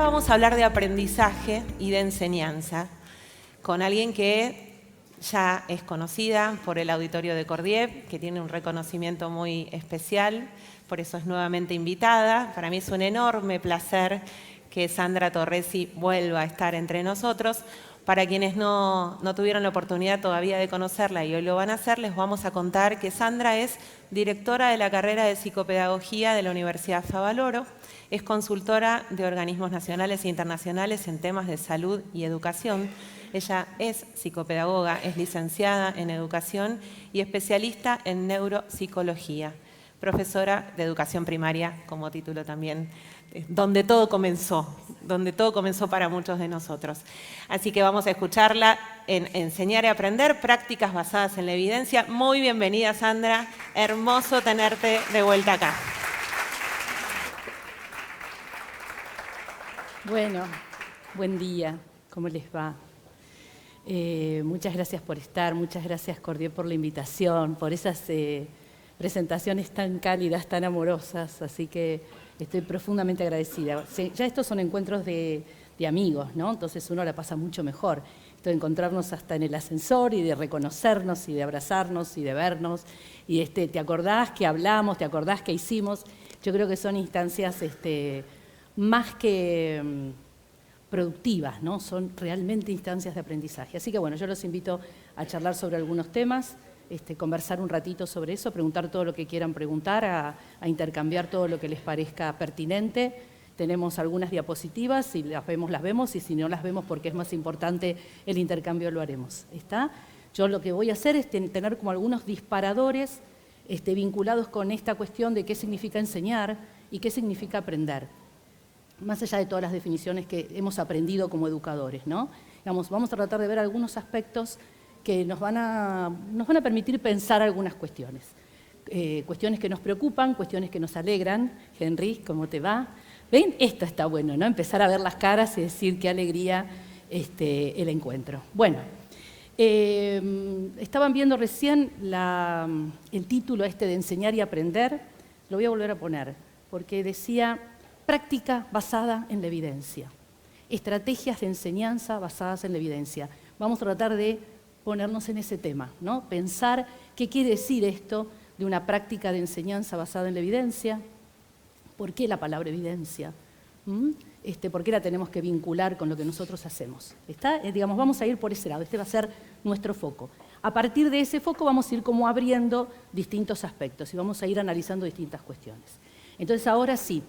vamos a hablar de aprendizaje y de enseñanza con alguien que ya es conocida por el auditorio de Cordiep, que tiene un reconocimiento muy especial, por eso es nuevamente invitada. Para mí es un enorme placer que Sandra Torresi vuelva a estar entre nosotros. Para quienes no tuvieron la oportunidad todavía de conocerla y hoy lo van a hacer, les vamos a contar que Sandra es directora de la carrera de Psicopedagogía de la Universidad Favaloro, es consultora de organismos nacionales e internacionales en temas de salud y educación. Ella es psicopedagoga, es licenciada en educación y especialista en neuropsicología, profesora de educación primaria, como título también, donde todo comenzó para muchos de nosotros. Así que vamos a escucharla en Enseñar y Aprender, prácticas basadas en la evidencia. Muy bienvenida, Sandra, hermoso tenerte de vuelta acá. Bueno, buen día, ¿cómo les va? Muchas gracias por estar, muchas gracias Cordiep por la invitación, por esas presentaciones tan cálidas, tan amorosas, así que estoy profundamente agradecida. Ya estos son encuentros de amigos, ¿no? Entonces uno la pasa mucho mejor. Esto de encontrarnos hasta en el ascensor y de reconocernos y de abrazarnos y de vernos. Y ¿te acordás que hablamos? ¿Te acordás que hicimos? Yo creo que son instancias más que productivas, ¿no? Son realmente instancias de aprendizaje. Así que bueno, yo los invito a charlar sobre algunos temas, conversar un ratito sobre eso, preguntar todo lo que quieran preguntar, a intercambiar todo lo que les parezca pertinente. Tenemos algunas diapositivas, si las vemos, y si no las vemos porque es más importante el intercambio, lo haremos. ¿Está? Yo lo que voy a hacer es tener como algunos disparadores vinculados con esta cuestión de qué significa enseñar y qué significa aprender, más allá de todas las definiciones que hemos aprendido como educadores, ¿no? Digamos, vamos a tratar de ver algunos aspectos que nos van a permitir pensar algunas cuestiones. Cuestiones que nos preocupan, cuestiones que nos alegran. Henry, ¿cómo te va? ¿Ven? Esto está bueno, ¿no? Empezar a ver las caras y decir qué alegría el encuentro. Bueno, estaban viendo recién el título de Enseñar y Aprender. Lo voy a volver a poner, porque decía práctica basada en la evidencia. Estrategias de enseñanza basadas en la evidencia. Vamos a tratar de ponernos en ese tema, ¿no? Pensar qué quiere decir esto de una práctica de enseñanza basada en la evidencia. ¿Por qué la palabra evidencia? ¿Por qué la tenemos que vincular con lo que nosotros hacemos? Digamos, vamos a ir por ese lado, va a ser nuestro foco. A partir de ese foco vamos a ir como abriendo distintos aspectos y vamos a ir analizando distintas cuestiones. Entonces ahora sí,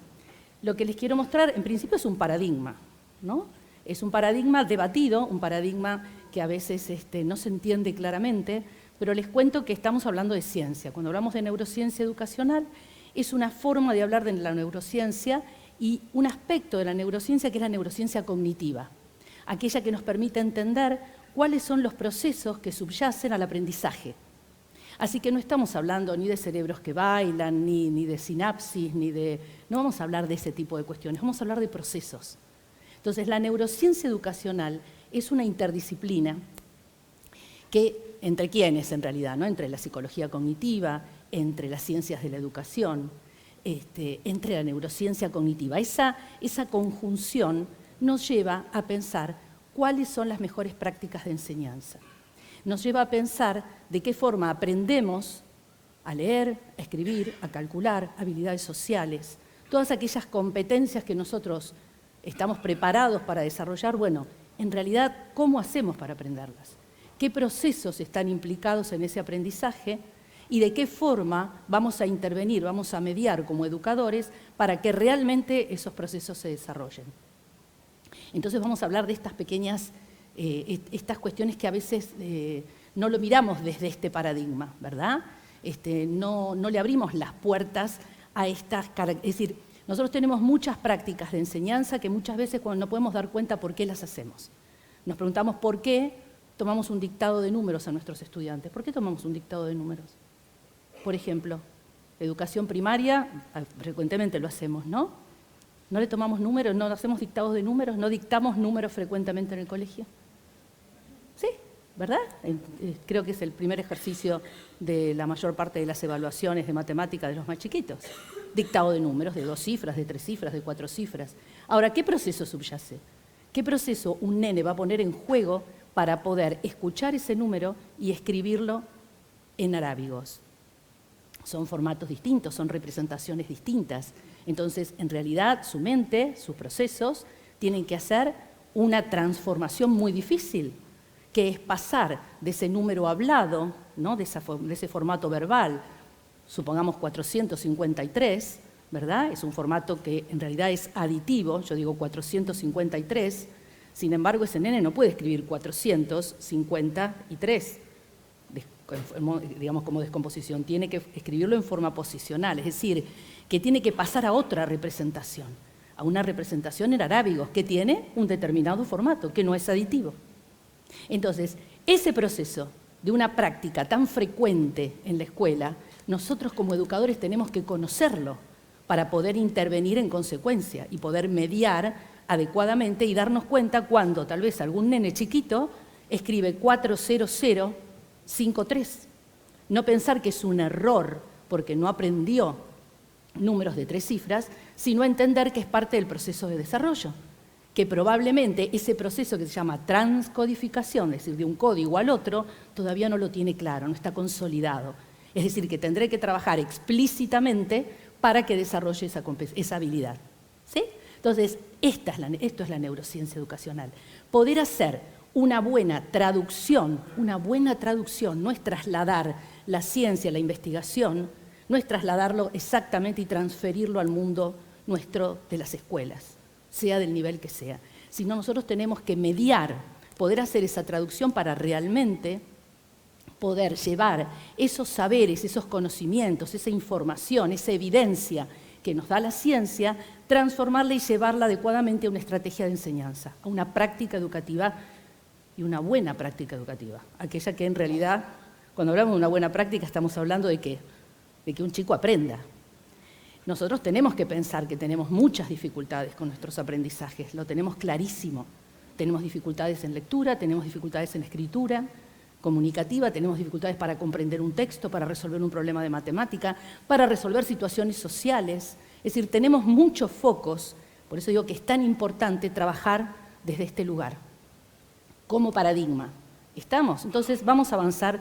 lo que les quiero mostrar en principio es un paradigma, ¿no? Es un paradigma debatido, un paradigma que a veces no se entiende claramente, pero les cuento que estamos hablando de ciencia. Cuando hablamos de neurociencia educacional, es una forma de hablar de la neurociencia y un aspecto de la neurociencia que es la neurociencia cognitiva, aquella que nos permite entender cuáles son los procesos que subyacen al aprendizaje. Así que no estamos hablando ni de cerebros que bailan, ni de sinapsis, no vamos a hablar de ese tipo de cuestiones, vamos a hablar de procesos. Entonces, la neurociencia educacional es una interdisciplina que, ¿entre quiénes en realidad? ¿No? Entre la psicología cognitiva, entre las ciencias de la educación, entre la neurociencia cognitiva. Esa conjunción nos lleva a pensar cuáles son las mejores prácticas de enseñanza. Nos lleva a pensar de qué forma aprendemos a leer, a escribir, a calcular, habilidades sociales, todas aquellas competencias que nosotros estamos preparados para desarrollar. Bueno, en realidad, ¿cómo hacemos para aprenderlas? ¿Qué procesos están implicados en ese aprendizaje? Y de qué forma vamos a intervenir, vamos a mediar como educadores para que realmente esos procesos se desarrollen. Entonces vamos a hablar de estas pequeñas estas cuestiones que a veces no lo miramos desde este paradigma, ¿verdad? No le abrimos las puertas a estas características. Es decir, nosotros tenemos muchas prácticas de enseñanza que muchas veces no podemos dar cuenta por qué las hacemos. Nos preguntamos por qué tomamos un dictado de números a nuestros estudiantes. ¿Por qué tomamos un dictado de números? Por ejemplo, educación primaria, frecuentemente lo hacemos, ¿no? ¿No le tomamos números, no hacemos dictados de números, no dictamos números frecuentemente en el colegio? Sí, ¿verdad? Creo que es el primer ejercicio de la mayor parte de las evaluaciones de matemática de los más chiquitos. dictado de números, de 2 cifras, de 3 cifras, de 4 cifras. Ahora, ¿qué proceso subyace? ¿Qué proceso un nene va a poner en juego para poder escuchar ese número y escribirlo en arábigos? Son formatos distintos, son representaciones distintas. Entonces, en realidad, su mente, sus procesos, tienen que hacer una transformación muy difícil, que es pasar de ese número hablado, ¿no? de ese formato verbal, supongamos 453, ¿verdad? Es un formato que en realidad es aditivo, yo digo 453, sin embargo ese nene no puede escribir 453, digamos como descomposición, tiene que escribirlo en forma posicional, es decir, que tiene que pasar a otra representación, a una representación en arábigos, que tiene un determinado formato, que no es aditivo. Entonces, ese proceso de una práctica tan frecuente en la escuela, nosotros como educadores tenemos que conocerlo para poder intervenir en consecuencia y poder mediar adecuadamente y darnos cuenta cuando tal vez algún nene chiquito escribe 40053. No pensar que es un error porque no aprendió números de 3 cifras, sino entender que es parte del proceso de desarrollo, que probablemente ese proceso que se llama transcodificación, es decir, de un código al otro, todavía no lo tiene claro, no está consolidado. Es decir, que tendré que trabajar explícitamente para que desarrolle esa habilidad. ¿Sí? Entonces, esto es la neurociencia educacional. Poder hacer una buena traducción no es trasladar la ciencia, la investigación, no es trasladarlo exactamente y transferirlo al mundo nuestro de las escuelas, sea del nivel que sea, sino nosotros tenemos que mediar, poder hacer esa traducción para realmente poder llevar esos saberes, esos conocimientos, esa información, esa evidencia que nos da la ciencia, transformarla y llevarla adecuadamente a una estrategia de enseñanza, a una práctica educativa y una buena práctica educativa. Aquella que en realidad, cuando hablamos de una buena práctica, estamos hablando de ¿qué? De que un chico aprenda. Nosotros tenemos que pensar que tenemos muchas dificultades con nuestros aprendizajes, lo tenemos clarísimo. Tenemos dificultades en lectura, tenemos dificultades en escritura comunicativa, tenemos dificultades para comprender un texto, para resolver un problema de matemática, para resolver situaciones sociales. Es decir, tenemos muchos focos, por eso digo que es tan importante trabajar desde este lugar, como paradigma. ¿Estamos? Entonces vamos a avanzar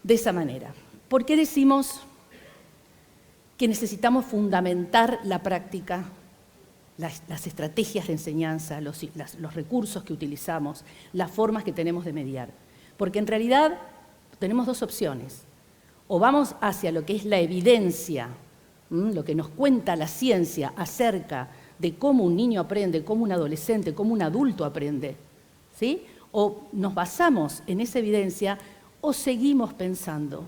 de esa manera. ¿Por qué decimos que necesitamos fundamentar la práctica, las estrategias de enseñanza, los recursos que utilizamos, las formas que tenemos de mediar? Porque en realidad tenemos dos opciones. O vamos hacia lo que es la evidencia, lo que nos cuenta la ciencia acerca de cómo un niño aprende, cómo un adolescente, cómo un adulto aprende, ¿sí? O nos basamos en esa evidencia o seguimos pensando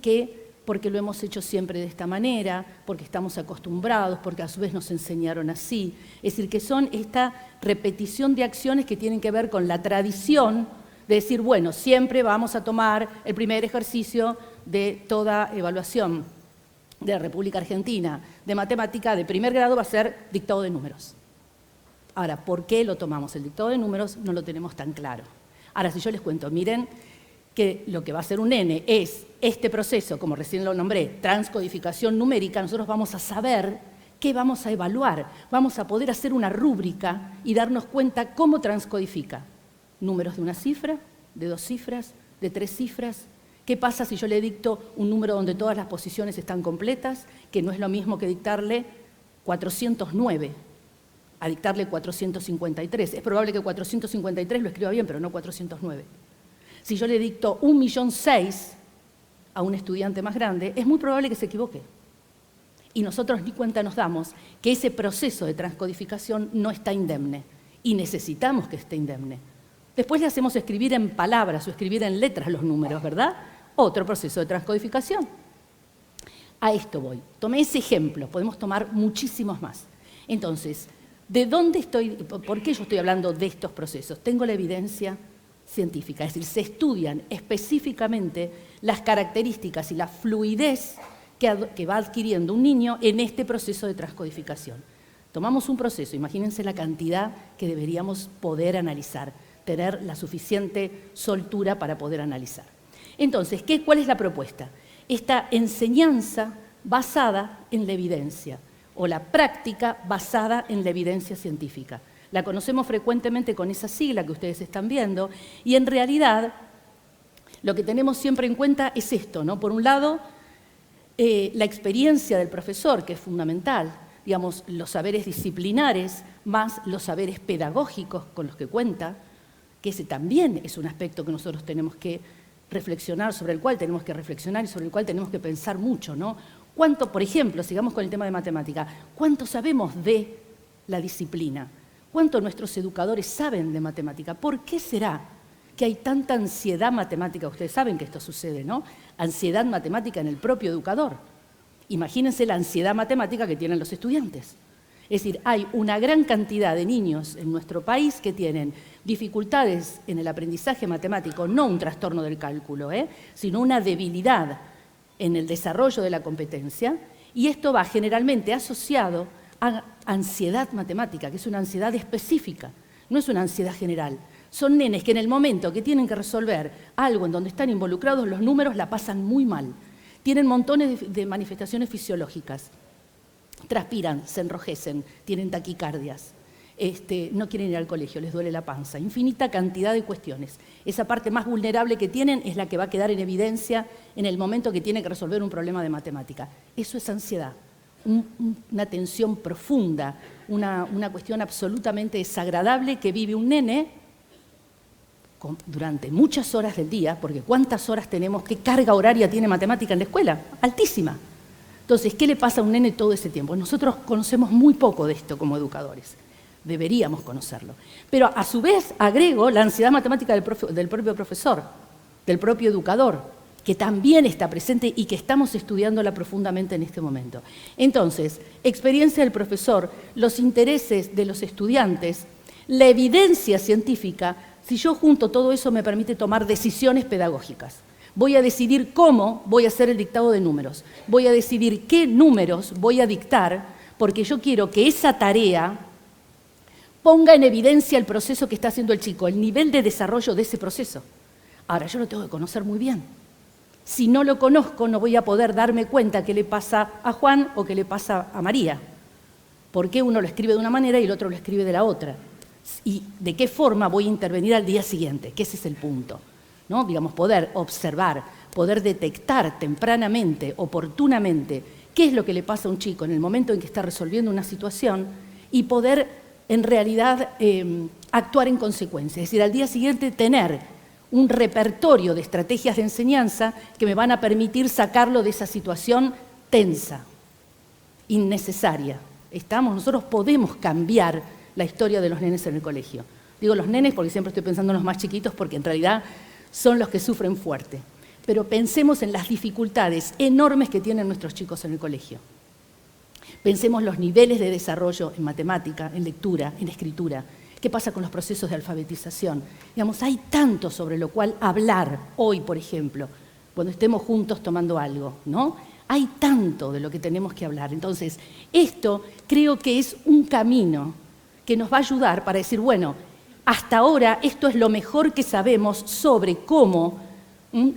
que porque lo hemos hecho siempre de esta manera, porque estamos acostumbrados, porque a su vez nos enseñaron así. Es decir, que son esta repetición de acciones que tienen que ver con la tradición de decir, bueno, siempre vamos a tomar el primer ejercicio de toda evaluación de la República Argentina de matemática de primer grado va a ser dictado de números. Ahora, ¿por qué lo tomamos? El dictado de números no lo tenemos tan claro. Ahora, si yo les cuento, miren que lo que va a hacer un nene es este proceso, como recién lo nombré, transcodificación numérica, nosotros vamos a saber qué vamos a evaluar, vamos a poder hacer una rúbrica y darnos cuenta cómo transcodifica. Números de una cifra, de 2 cifras, de 3 cifras. ¿Qué pasa si yo le dicto un número donde todas las posiciones están completas, que no es lo mismo que dictarle 409, a dictarle 453? Es probable que 453 lo escriba bien, pero no 409. Si yo le dicto 1.006.000 a un estudiante más grande, es muy probable que se equivoque. Y nosotros ni cuenta nos damos que ese proceso de transcodificación no está indemne y necesitamos que esté indemne. Después le hacemos escribir en palabras o escribir en letras los números, ¿verdad? Otro proceso de transcodificación. A esto voy. Tomé ese ejemplo, podemos tomar muchísimos más. Entonces, ¿de dónde estoy? ¿Por qué yo estoy hablando de estos procesos? Tengo la evidencia científica, es decir, se estudian específicamente las características y la fluidez que va adquiriendo un niño en este proceso de transcodificación. Tomamos un proceso, imagínense la cantidad que deberíamos poder analizar, tener la suficiente soltura para poder analizar. Entonces, ¿cuál es la propuesta? Esta enseñanza basada en la evidencia o la práctica basada en la evidencia científica. La conocemos frecuentemente con esa sigla que ustedes están viendo y en realidad lo que tenemos siempre en cuenta es esto, ¿no? Por un lado, la experiencia del profesor, que es fundamental, digamos, los saberes disciplinares más los saberes pedagógicos con los que cuenta, que ese también es un aspecto que nosotros tenemos que reflexionar, sobre el cual tenemos que reflexionar y sobre el cual tenemos que pensar mucho, ¿no? ¿Cuánto, por ejemplo, sigamos con el tema de matemática, cuánto sabemos de la disciplina? ¿Cuánto nuestros educadores saben de matemática? ¿Por qué será que hay tanta ansiedad matemática? Ustedes saben que esto sucede, ¿no? Ansiedad matemática en el propio educador. Imagínense la ansiedad matemática que tienen los estudiantes. Es decir, hay una gran cantidad de niños en nuestro país que tienen dificultades en el aprendizaje matemático, no un trastorno del cálculo, sino una debilidad en el desarrollo de la competencia, y esto va generalmente asociado a ansiedad matemática, que es una ansiedad específica, no es una ansiedad general. Son nenes que en el momento que tienen que resolver algo en donde están involucrados los números la pasan muy mal. Tienen montones de manifestaciones fisiológicas. Transpiran, se enrojecen, tienen taquicardias, no quieren ir al colegio, les duele la panza, infinita cantidad de cuestiones. Esa parte más vulnerable que tienen es la que va a quedar en evidencia en el momento que tiene que resolver un problema de matemática. Eso es ansiedad, una tensión profunda, una cuestión absolutamente desagradable que vive un nene durante muchas horas del día, porque ¿cuántas horas tenemos? ¿Qué carga horaria tiene matemática en la escuela? Altísima. Entonces, ¿qué le pasa a un nene todo ese tiempo? Nosotros conocemos muy poco de esto como educadores. Deberíamos conocerlo. Pero a su vez agrego la ansiedad matemática del propio profesor, del propio educador, que también está presente y que estamos estudiándola profundamente en este momento. Entonces, experiencia del profesor, los intereses de los estudiantes, la evidencia científica, si yo junto todo eso me permite tomar decisiones pedagógicas. Voy a decidir cómo voy a hacer el dictado de números. Voy a decidir qué números voy a dictar, porque yo quiero que esa tarea ponga en evidencia el proceso que está haciendo el chico, el nivel de desarrollo de ese proceso. Ahora, yo lo tengo que conocer muy bien. Si no lo conozco, no voy a poder darme cuenta qué le pasa a Juan o qué le pasa a María. ¿Por qué uno lo escribe de una manera y el otro lo escribe de la otra? ¿Y de qué forma voy a intervenir al día siguiente? Que ese es el punto. ¿No? Digamos, poder observar, poder detectar tempranamente, oportunamente, qué es lo que le pasa a un chico en el momento en que está resolviendo una situación y poder, en realidad, actuar en consecuencia. Es decir, al día siguiente tener un repertorio de estrategias de enseñanza que me van a permitir sacarlo de esa situación tensa, innecesaria. Nosotros podemos cambiar la historia de los nenes en el colegio. Digo los nenes porque siempre estoy pensando en los más chiquitos porque en realidad son los que sufren fuerte. Pero pensemos en las dificultades enormes que tienen nuestros chicos en el colegio. Pensemos los niveles de desarrollo en matemática, en lectura, en escritura. ¿Qué pasa con los procesos de alfabetización? Digamos, hay tanto sobre lo cual hablar hoy, por ejemplo, cuando estemos juntos tomando algo, ¿no? Hay tanto de lo que tenemos que hablar. Entonces, esto creo que es un camino que nos va a ayudar para decir, bueno, hasta ahora esto es lo mejor que sabemos sobre cómo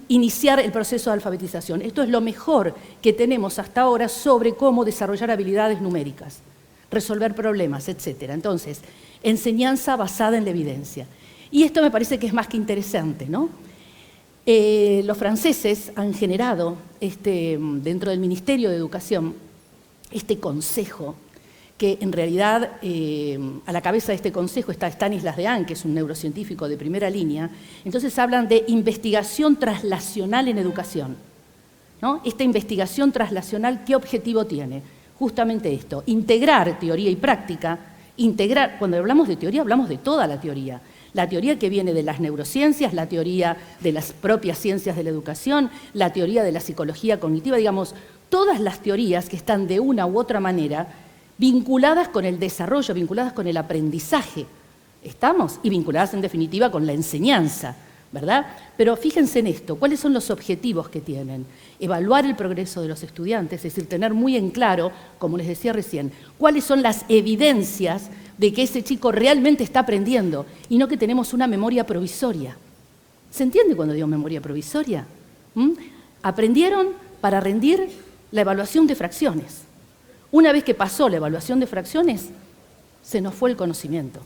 iniciar el proceso de alfabetización. Esto es lo mejor que tenemos hasta ahora sobre cómo desarrollar habilidades numéricas, resolver problemas, etc. Entonces, enseñanza basada en la evidencia. Y esto me parece que es más que interesante, ¿no? Los franceses han generado, dentro del Ministerio de Educación, este consejo, que en realidad a la cabeza de este consejo está Stanislas Dehaene, que es un neurocientífico de primera línea. Entonces hablan de investigación traslacional en educación, ¿no? Esta investigación traslacional, ¿qué objetivo tiene? Justamente esto, integrar teoría y práctica, cuando hablamos de teoría, hablamos de toda la teoría que viene de las neurociencias, la teoría de las propias ciencias de la educación, la teoría de la psicología cognitiva, digamos, todas las teorías que están de una u otra manera vinculadas con el desarrollo, vinculadas con el aprendizaje, ¿estamos? Y vinculadas en definitiva con la enseñanza, ¿verdad? Pero fíjense en esto, ¿cuáles son los objetivos que tienen? Evaluar el progreso de los estudiantes, es decir, tener muy en claro, como les decía recién, cuáles son las evidencias de que ese chico realmente está aprendiendo y no que tenemos una memoria provisoria. ¿Se entiende cuando digo memoria provisoria? ¿Aprendieron para rendir la evaluación de fracciones. Una vez que pasó la evaluación de fracciones, se nos fue el conocimiento.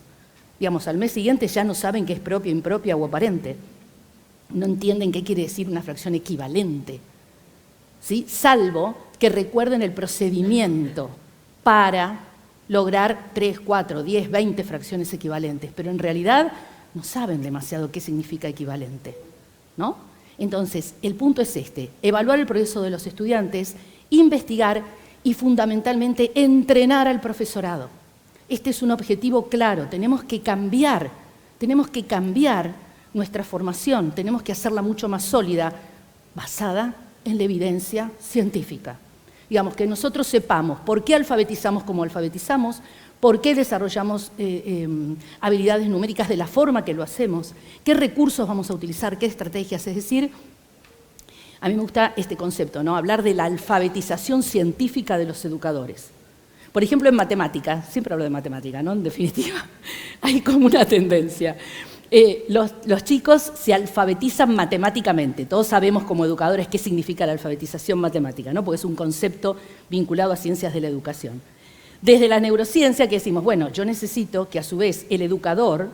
Digamos, al mes siguiente ya no saben qué es propia, impropia o aparente. No entienden qué quiere decir una fracción equivalente, ¿sí? Salvo que recuerden el procedimiento para lograr 3, 4, 10, 20 fracciones equivalentes, pero en realidad no saben demasiado qué significa equivalente, ¿no? Entonces, el punto es este: evaluar el progreso de los estudiantes, investigar y fundamentalmente entrenar al profesorado. Este es un objetivo claro, tenemos que cambiar nuestra formación, tenemos que hacerla mucho más sólida, basada en la evidencia científica. Digamos, que nosotros sepamos por qué alfabetizamos como alfabetizamos, por qué desarrollamos habilidades numéricas de la forma que lo hacemos, qué recursos vamos a utilizar, qué estrategias. Es decir, a mí me gusta este concepto, ¿no? Hablar de la alfabetización científica de los educadores. Por ejemplo, en matemática, siempre hablo de matemática, ¿no? En definitiva, hay como una tendencia. Los chicos se alfabetizan matemáticamente. Todos sabemos como educadores qué significa la alfabetización matemática, ¿no? Porque es un concepto vinculado a ciencias de la educación. Desde la neurociencia que decimos, bueno, yo necesito que a su vez el educador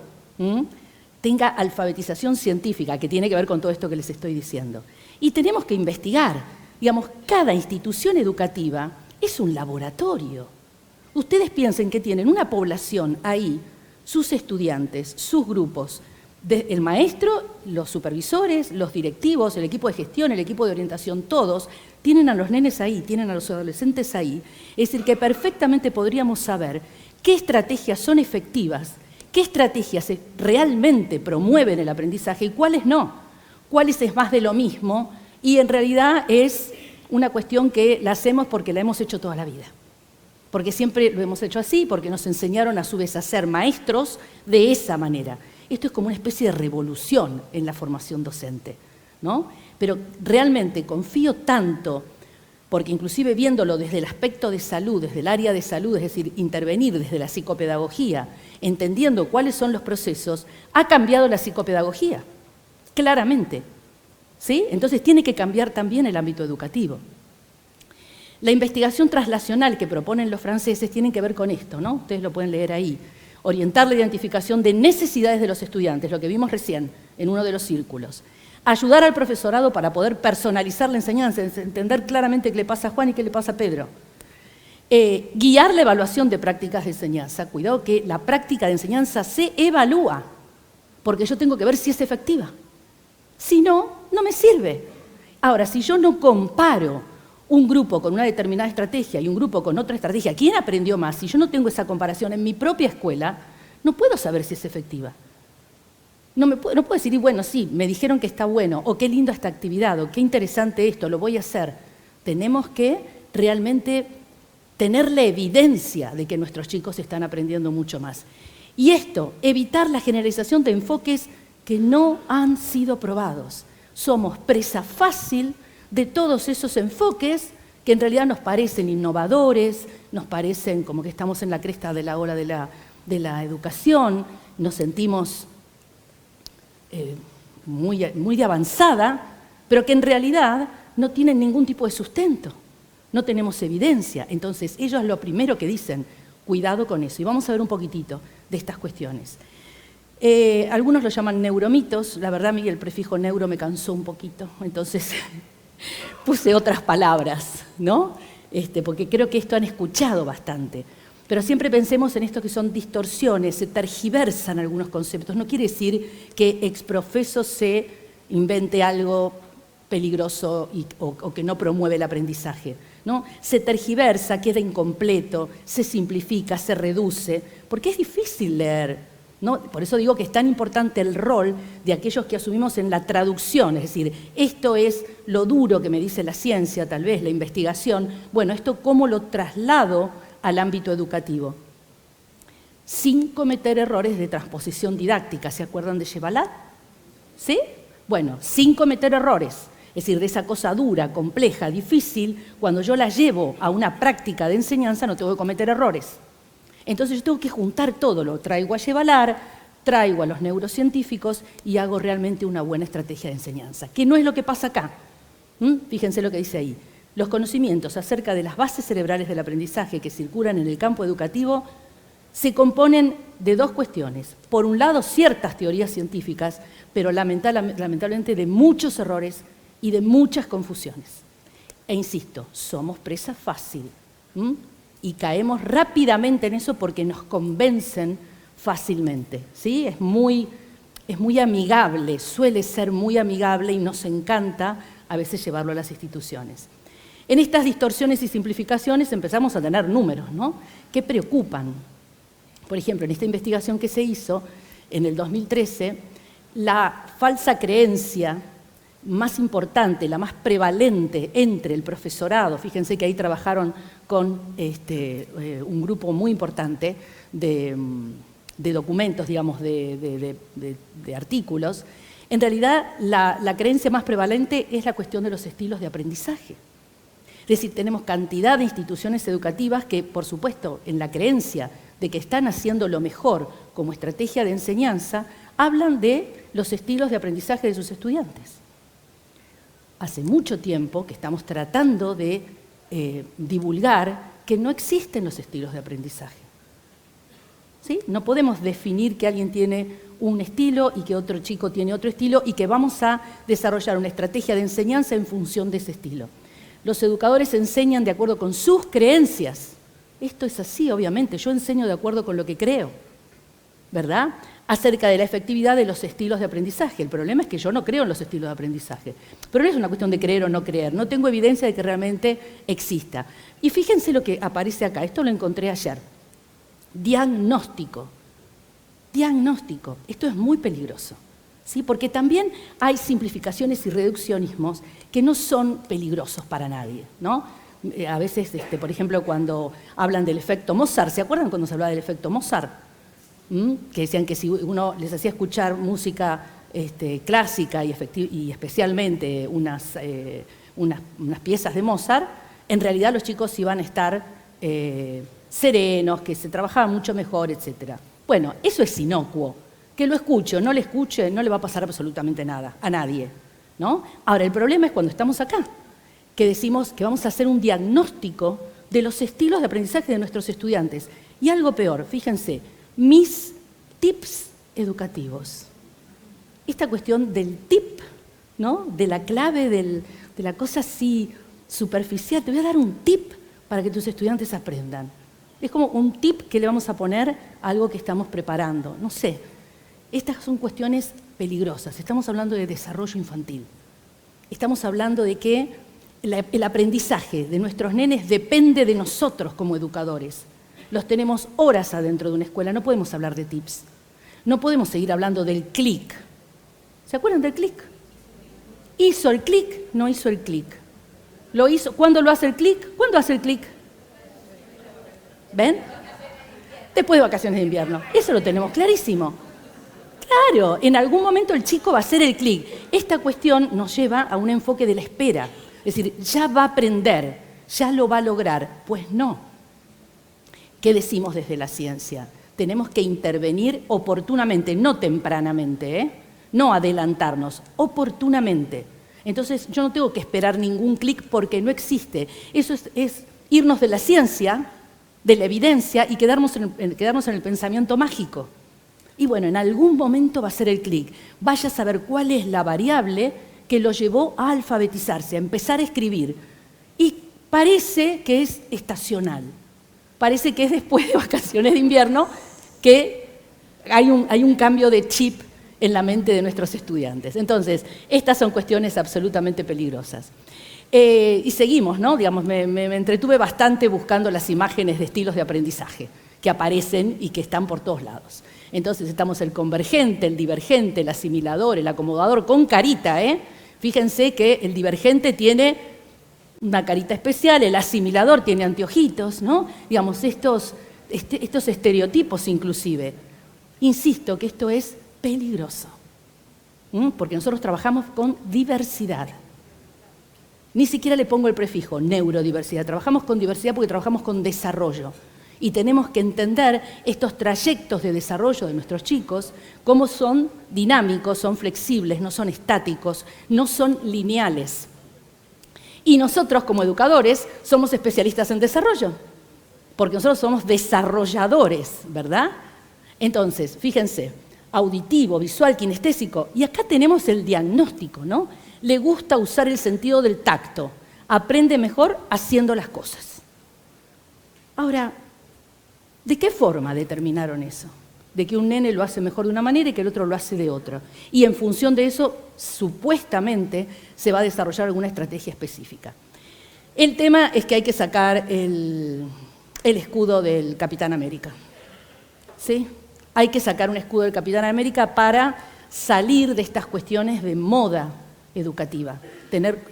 tenga alfabetización científica, que tiene que ver con todo esto que les estoy diciendo. Y tenemos que investigar. Digamos, cada institución educativa es un laboratorio. Ustedes piensen que tienen una población ahí, sus estudiantes, sus grupos, el maestro, los supervisores, los directivos, el equipo de gestión, el equipo de orientación, todos tienen a los nenes ahí, tienen a los adolescentes ahí. Es decir, que perfectamente podríamos saber qué estrategias son efectivas, qué estrategias realmente promueven el aprendizaje y cuáles no, cuáles es más de lo mismo, y en realidad es una cuestión que la hacemos porque la hemos hecho toda la vida. Porque siempre lo hemos hecho así, porque nos enseñaron a su vez a ser maestros de esa manera. Esto es como una especie de revolución en la formación docente, ¿no? Pero realmente confío tanto, porque inclusive viéndolo desde el aspecto de salud, desde el área de salud, es decir, intervenir desde la psicopedagogía, entendiendo cuáles son los procesos, ha cambiado la psicopedagogía, claramente, ¿sí? Entonces tiene que cambiar también el ámbito educativo. La investigación translacional que proponen los franceses tiene que ver con esto, ¿no? Ustedes lo pueden leer ahí. Orientar la identificación de necesidades de los estudiantes, lo que vimos recién en uno de los círculos. Ayudar al profesorado para poder personalizar la enseñanza, entender claramente qué le pasa a Juan y qué le pasa a Pedro. Guiar la evaluación de prácticas de enseñanza. Cuidado que la práctica de enseñanza se evalúa, porque yo tengo que ver si es efectiva. Si no, no me sirve. Ahora, si yo no comparo un grupo con una determinada estrategia y un grupo con otra estrategia, ¿quién aprendió más? Si yo no tengo esa comparación en mi propia escuela, no puedo saber si es efectiva. No puedo decir, y bueno, sí, me dijeron que está bueno, o qué linda esta actividad, o qué interesante esto, lo voy a hacer. Tenemos que realmente tener la evidencia de que nuestros chicos están aprendiendo mucho más. Y esto, evitar la generalización de enfoques que no han sido probados. Somos presa fácil de todos esos enfoques que en realidad nos parecen innovadores, nos parecen como que estamos en la cresta de la ola de la educación, nos sentimos muy de avanzada, pero que en realidad no tienen ningún tipo de sustento, no tenemos evidencia. Entonces ellos lo primero que dicen, cuidado con eso. Y vamos a ver un poquitito de estas cuestiones. Algunos lo llaman neuromitos, la verdad a mí el prefijo neuro me cansó un poquito, entonces puse otras palabras, ¿no? Porque creo que esto han escuchado bastante. Pero siempre pensemos en esto que son distorsiones, se tergiversan algunos conceptos. No quiere decir que ex profeso se invente algo peligroso o que no promueve el aprendizaje, ¿no? Se tergiversa, queda incompleto, se simplifica, se reduce, porque es difícil leer, ¿no? Por eso digo que es tan importante el rol de aquellos que asumimos en la traducción, es decir, esto es lo duro que me dice la ciencia, tal vez, la investigación, bueno, esto cómo lo traslado al ámbito educativo, sin cometer errores de transposición didáctica. ¿Se acuerdan de Yevalat? ¿Sí? Bueno, sin cometer errores, es decir, de esa cosa dura, compleja, difícil, cuando yo la llevo a una práctica de enseñanza no tengo que cometer errores. Entonces yo tengo que juntar todo, lo traigo a Yevalat, traigo a los neurocientíficos y hago realmente una buena estrategia de enseñanza, que no es lo que pasa acá. Fíjense lo que dice ahí. Los conocimientos acerca de las bases cerebrales del aprendizaje que circulan en el campo educativo se componen de dos cuestiones. Por un lado, ciertas teorías científicas, pero lamentablemente de muchos errores y de muchas confusiones. E insisto, somos presa fácil, y caemos rápidamente en eso porque nos convencen fácilmente, ¿sí? Es muy amigable, suele ser muy amigable y nos encanta a veces llevarlo a las instituciones. En estas distorsiones y simplificaciones empezamos a tener números, ¿no?, que preocupan. Por ejemplo, en esta investigación que se hizo en el 2013, la falsa creencia más importante, la más prevalente entre el profesorado, fíjense que ahí trabajaron con un grupo muy importante de documentos, digamos, de artículos, en realidad la creencia más prevalente es la cuestión de los estilos de aprendizaje. Es decir, tenemos cantidad de instituciones educativas que, por supuesto, en la creencia de que están haciendo lo mejor como estrategia de enseñanza, hablan de los estilos de aprendizaje de sus estudiantes. Hace mucho tiempo que estamos tratando de divulgar que no existen los estilos de aprendizaje. ¿Sí? No podemos definir que alguien tiene un estilo y que otro chico tiene otro estilo y que vamos a desarrollar una estrategia de enseñanza en función de ese estilo. Los educadores enseñan de acuerdo con sus creencias. Esto es así, obviamente. Yo enseño de acuerdo con lo que creo, ¿verdad?, acerca de la efectividad de los estilos de aprendizaje. El problema es que yo no creo en los estilos de aprendizaje. Pero no es una cuestión de creer o no creer. No tengo evidencia de que realmente exista. Y fíjense lo que aparece acá. Esto lo encontré ayer. Diagnóstico. Diagnóstico. Esto es muy peligroso, ¿sí? Porque también hay simplificaciones y reduccionismos que no son peligrosos para nadie, ¿no? A veces, por ejemplo, cuando hablan del efecto Mozart, ¿se acuerdan cuando se hablaba del efecto Mozart? Que decían que si uno les hacía escuchar música clásica y especialmente unas piezas de Mozart, en realidad los chicos iban a estar serenos, que se trabajaba mucho mejor, etc. Bueno, eso es inocuo. Que lo escuche o no le escuche, no le va a pasar absolutamente nada, a nadie, ¿no? Ahora, el problema es cuando estamos acá, que decimos que vamos a hacer un diagnóstico de los estilos de aprendizaje de nuestros estudiantes. Y algo peor, fíjense, mis tips educativos. Esta cuestión del tip, ¿no?, de la clave, de la cosa así superficial. Te voy a dar un tip para que tus estudiantes aprendan. Es como un tip que le vamos a poner a algo que estamos preparando. No sé, estas son cuestiones peligrosas. Estamos hablando de desarrollo infantil. Estamos hablando de que el aprendizaje de nuestros nenes depende de nosotros como educadores. Los tenemos horas adentro de una escuela, no podemos hablar de tips. No podemos seguir hablando del clic. ¿Se acuerdan del clic? ¿Hizo el clic? No hizo el clic. ¿Lo hizo? ¿Cuándo lo hace el clic? ¿Cuándo hace el clic? ¿Ven? Después de vacaciones de invierno. Eso lo tenemos clarísimo. Claro, en algún momento el chico va a hacer el clic. Esta cuestión nos lleva a un enfoque de la espera. Es decir, ya va a aprender, ya lo va a lograr. Pues no. ¿Qué decimos desde la ciencia? Tenemos que intervenir oportunamente, no tempranamente, no adelantarnos, oportunamente. Entonces, yo no tengo que esperar ningún clic porque no existe. Eso es irnos de la ciencia, de la evidencia y quedarnos en el pensamiento mágico. Y bueno, en algún momento va a ser el clic. Vaya a saber cuál es la variable que lo llevó a alfabetizarse, a empezar a escribir. Y parece que es estacional. Parece que es después de vacaciones de invierno que hay un cambio de chip en la mente de nuestros estudiantes. Entonces, estas son cuestiones absolutamente peligrosas. Y seguimos, ¿no? Digamos, me entretuve bastante buscando las imágenes de estilos de aprendizaje que aparecen y que están por todos lados. Entonces estamos el convergente, el divergente, el asimilador, el acomodador con carita, ¿eh? Fíjense que el divergente tiene una carita especial, el asimilador tiene anteojitos, ¿no? Digamos, estos estereotipos inclusive. Insisto que esto es peligroso, porque nosotros trabajamos con diversidad. Ni siquiera le pongo el prefijo neurodiversidad, trabajamos con diversidad porque trabajamos con desarrollo. Y tenemos que entender estos trayectos de desarrollo de nuestros chicos, cómo son dinámicos, son flexibles, no son estáticos, no son lineales. Y nosotros, como educadores, somos especialistas en desarrollo, porque nosotros somos desarrolladores, ¿verdad? Entonces, fíjense, auditivo, visual, kinestésico. Y acá tenemos el diagnóstico, ¿no? Le gusta usar el sentido del tacto. Aprende mejor haciendo las cosas. Ahora, ¿de qué forma determinaron eso? De que un nene lo hace mejor de una manera y que el otro lo hace de otra. Y en función de eso, supuestamente, se va a desarrollar alguna estrategia específica. El tema es que hay que sacar el escudo del Capitán América. ¿Sí? Hay que sacar un escudo del Capitán América para salir de estas cuestiones de moda educativa,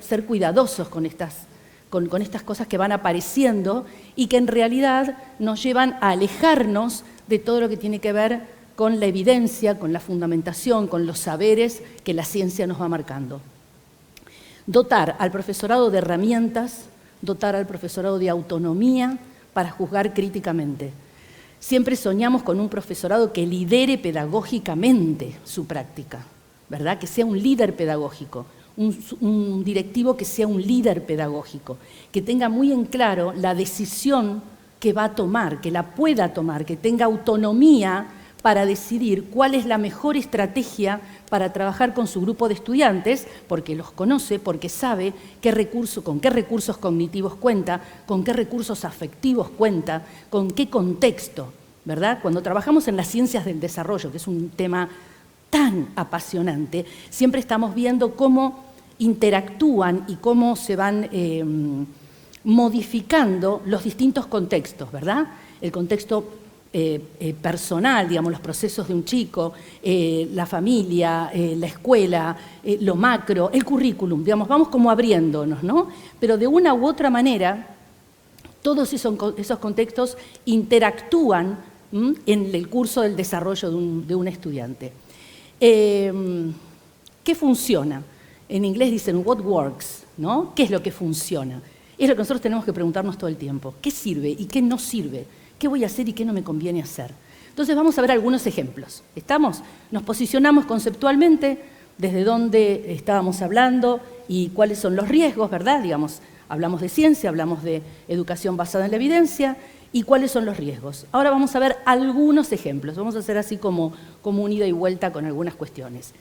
ser cuidadosos con estas cosas que van apareciendo y que en realidad nos llevan a alejarnos de todo lo que tiene que ver con la evidencia, con la fundamentación, con los saberes que la ciencia nos va marcando. Dotar al profesorado de herramientas, dotar al profesorado de autonomía para juzgar críticamente. Siempre soñamos con un profesorado que lidere pedagógicamente su práctica, ¿verdad? Que sea un líder pedagógico, un directivo que sea un líder pedagógico, que tenga muy en claro la decisión que va a tomar, que la pueda tomar, que tenga autonomía para decidir cuál es la mejor estrategia para trabajar con su grupo de estudiantes, porque los conoce, porque sabe con qué recursos cognitivos cuenta, con qué recursos afectivos cuenta, con qué contexto, ¿verdad? Cuando trabajamos en las ciencias del desarrollo, que es un tema tan apasionante, siempre estamos viendo cómo interactúan y cómo se van modificando los distintos contextos, ¿verdad? El contexto personal, digamos, los procesos de un chico, la familia, la escuela, lo macro, el currículum, digamos, vamos como abriéndonos, ¿no? Pero de una u otra manera, todos esos contextos interactúan en el curso del desarrollo de un estudiante. ¿Qué funciona? En inglés dicen what works, ¿no? ¿Qué es lo que funciona? Es lo que nosotros tenemos que preguntarnos todo el tiempo. ¿Qué sirve y qué no sirve? ¿Qué voy a hacer y qué no me conviene hacer? Entonces vamos a ver algunos ejemplos. ¿Estamos? Nos posicionamos conceptualmente desde dónde estábamos hablando y cuáles son los riesgos, ¿verdad? Digamos, hablamos de ciencia, hablamos de educación basada en la evidencia y cuáles son los riesgos. Ahora vamos a ver algunos ejemplos. Vamos a hacer así como un ida y vuelta con algunas cuestiones.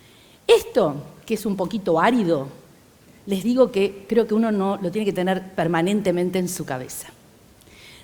Esto, que es un poquito árido, les digo que creo que uno no lo tiene que tener permanentemente en su cabeza.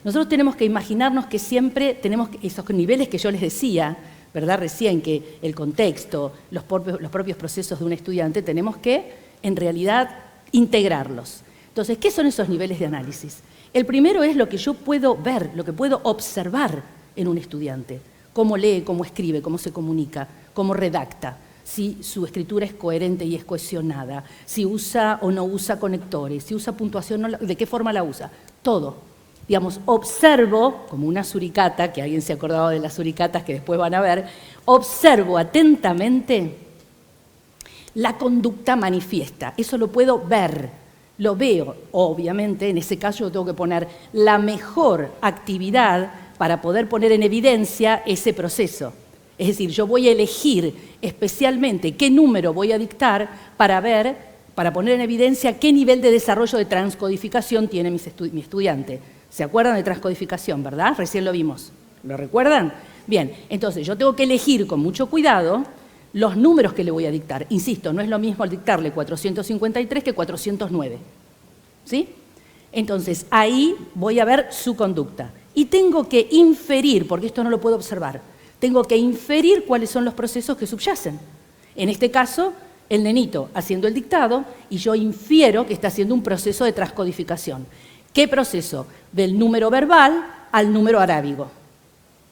Nosotros tenemos que imaginarnos que siempre tenemos esos niveles que yo les decía, ¿verdad? Recién, que el contexto, los propios procesos de un estudiante, tenemos que, en realidad, integrarlos. Entonces, ¿qué son esos niveles de análisis? El primero es lo que yo puedo ver, lo que puedo observar en un estudiante. Cómo lee, cómo escribe, cómo se comunica, cómo redacta. Si su escritura es coherente y es cohesionada, si usa o no usa conectores, si usa puntuación, de qué forma la usa, todo. Digamos, observo, como una suricata, que alguien se ha acordado de las suricatas que después van a ver, observo atentamente la conducta manifiesta, eso lo puedo ver, lo veo, obviamente, en ese caso yo tengo que poner la mejor actividad para poder poner en evidencia ese proceso. Es decir, yo voy a elegir especialmente qué número voy a dictar para poner en evidencia qué nivel de desarrollo de transcodificación tiene mi estudiante. ¿Se acuerdan de transcodificación, verdad? Recién lo vimos. ¿Lo recuerdan? Bien, entonces yo tengo que elegir con mucho cuidado los números que le voy a dictar. Insisto, no es lo mismo dictarle 453 que 409. ¿Sí? Entonces, ahí voy a ver su conducta. Y tengo que inferir, porque esto no lo puedo observar, tengo que inferir cuáles son los procesos que subyacen. En este caso, el nenito haciendo el dictado y yo infiero que está haciendo un proceso de transcodificación. ¿Qué proceso? Del número verbal al número arábigo.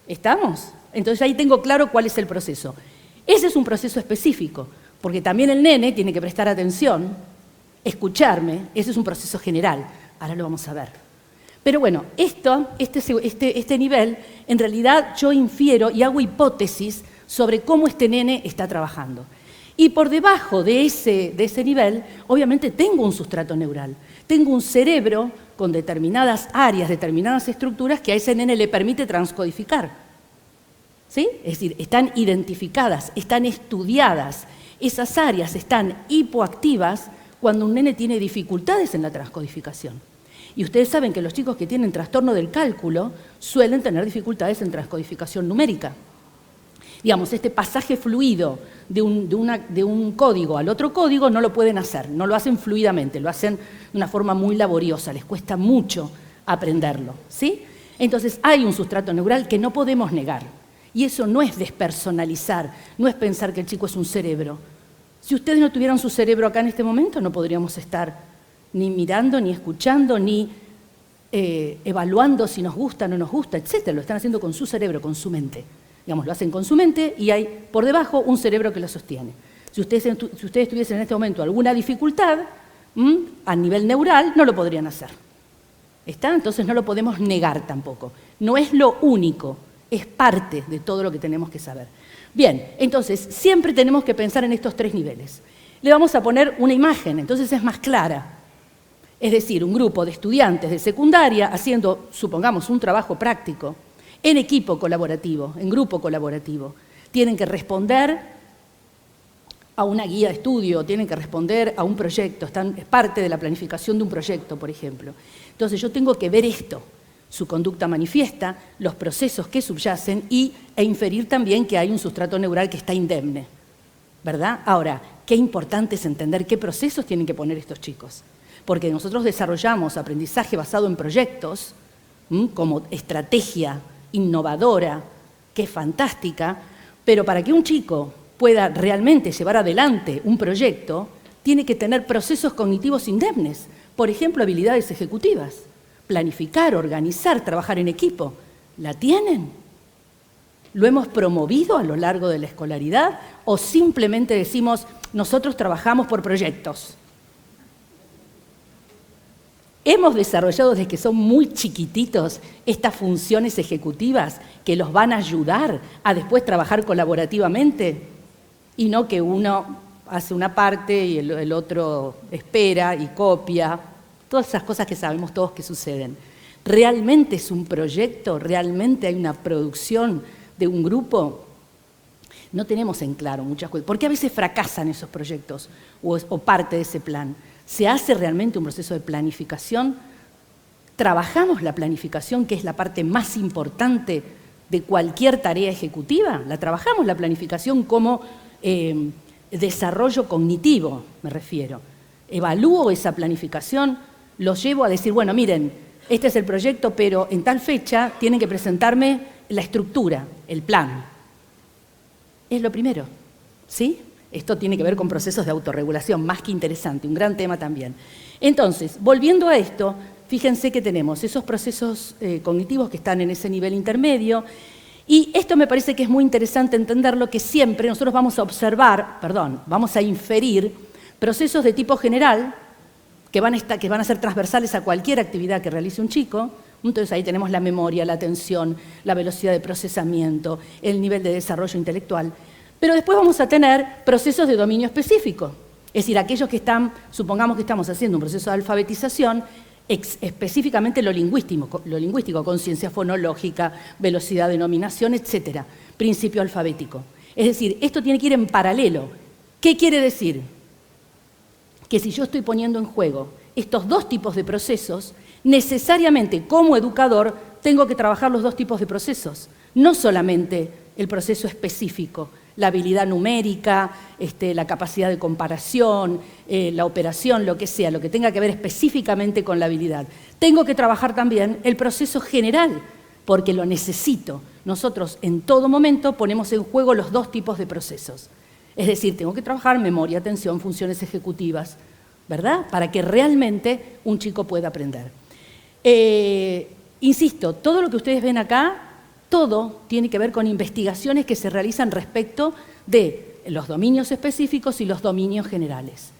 ¿Estamos? Entonces ahí tengo claro cuál es el proceso. Ese es un proceso específico, porque también el nene tiene que prestar atención, escucharme, ese es un proceso general. Ahora lo vamos a ver. Pero bueno, este nivel, en realidad yo infiero y hago hipótesis sobre cómo este nene está trabajando. Y por debajo de ese nivel, obviamente tengo un sustrato neural. Tengo un cerebro con determinadas áreas, determinadas estructuras que a ese nene le permite transcodificar. ¿Sí? Es decir, están identificadas, están estudiadas. Esas áreas están hipoactivas cuando un nene tiene dificultades en la transcodificación. Y ustedes saben que los chicos que tienen trastorno del cálculo suelen tener dificultades en transcodificación numérica. Digamos, este pasaje fluido de un código al otro código no lo pueden hacer, no lo hacen fluidamente, lo hacen de una forma muy laboriosa, les cuesta mucho aprenderlo, ¿sí? Entonces hay un sustrato neural que no podemos negar. Y eso no es despersonalizar, no es pensar que el chico es un cerebro. Si ustedes no tuvieran su cerebro acá en este momento, no podríamos estar ni mirando, ni escuchando, ni evaluando si nos gusta o no nos gusta, etc. Lo están haciendo con su cerebro, con su mente. Digamos, lo hacen con su mente y hay por debajo un cerebro que lo sostiene. Si ustedes tuviesen en este momento alguna dificultad a nivel neural, no lo podrían hacer. ¿Está? Entonces no lo podemos negar tampoco. No es lo único, es parte de todo lo que tenemos que saber. Bien, entonces siempre tenemos que pensar en estos 3 niveles. Le vamos a poner una imagen, entonces es más clara. Es decir, un grupo de estudiantes de secundaria haciendo, supongamos, un trabajo práctico, en equipo colaborativo, en grupo colaborativo. Tienen que responder a una guía de estudio, tienen que responder a un proyecto, es parte de la planificación de un proyecto, por ejemplo. Entonces yo tengo que ver esto, su conducta manifiesta, los procesos que subyacen e inferir también que hay un sustrato neural que está indemne, ¿verdad? Ahora, qué importante es entender qué procesos tienen que poner estos chicos. Porque nosotros desarrollamos aprendizaje basado en proyectos como estrategia innovadora, que es fantástica, pero para que un chico pueda realmente llevar adelante un proyecto, tiene que tener procesos cognitivos indemnes, por ejemplo, habilidades ejecutivas, planificar, organizar, trabajar en equipo. ¿La tienen? ¿Lo hemos promovido a lo largo de la escolaridad o simplemente decimos, nosotros trabajamos por proyectos? Hemos desarrollado desde que son muy chiquititos estas funciones ejecutivas que los van a ayudar a después trabajar colaborativamente y no que uno hace una parte y el otro espera y copia, todas esas cosas que sabemos todos que suceden. ¿Realmente es un proyecto? ¿Realmente hay una producción de un grupo? No tenemos en claro muchas cosas. ¿Por qué a veces fracasan esos proyectos o parte de ese plan? ¿Se hace realmente un proceso de planificación? ¿Trabajamos la planificación, que es la parte más importante de cualquier tarea ejecutiva? ¿La trabajamos la planificación como desarrollo cognitivo, me refiero? ¿Evalúo esa planificación? ¿Los llevo a decir, bueno, miren, este es el proyecto, pero en tal fecha tienen que presentarme la estructura, el plan? Es lo primero, ¿sí? Esto tiene que ver con procesos de autorregulación, más que interesante, un gran tema también. Entonces, volviendo a esto, fíjense que tenemos esos procesos cognitivos que están en ese nivel intermedio, y esto me parece que es muy interesante entenderlo, que siempre nosotros vamos a observar, vamos a inferir procesos de tipo general que van a ser transversales a cualquier actividad que realice un chico. Entonces ahí tenemos la memoria, la atención, la velocidad de procesamiento, el nivel de desarrollo intelectual. Pero después vamos a tener procesos de dominio específico. Es decir, aquellos que supongamos que estamos haciendo un proceso de alfabetización, específicamente lo lingüístico, conciencia fonológica, velocidad de nominación, etc. Principio alfabético. Es decir, esto tiene que ir en paralelo. ¿Qué quiere decir? Que si yo estoy poniendo en juego estos 2 tipos de procesos, necesariamente como educador tengo que trabajar los 2 tipos de procesos, no solamente el proceso específico, la habilidad numérica, la capacidad de comparación, la operación, lo que sea, lo que tenga que ver específicamente con la habilidad. Tengo que trabajar también el proceso general, porque lo necesito. Nosotros en todo momento ponemos en juego los 2 tipos de procesos. Es decir, tengo que trabajar memoria, atención, funciones ejecutivas, ¿verdad? Para que realmente un chico pueda aprender. Insisto, todo lo que ustedes ven acá, todo tiene que ver con investigaciones que se realizan respecto de los dominios específicos y los dominios generales.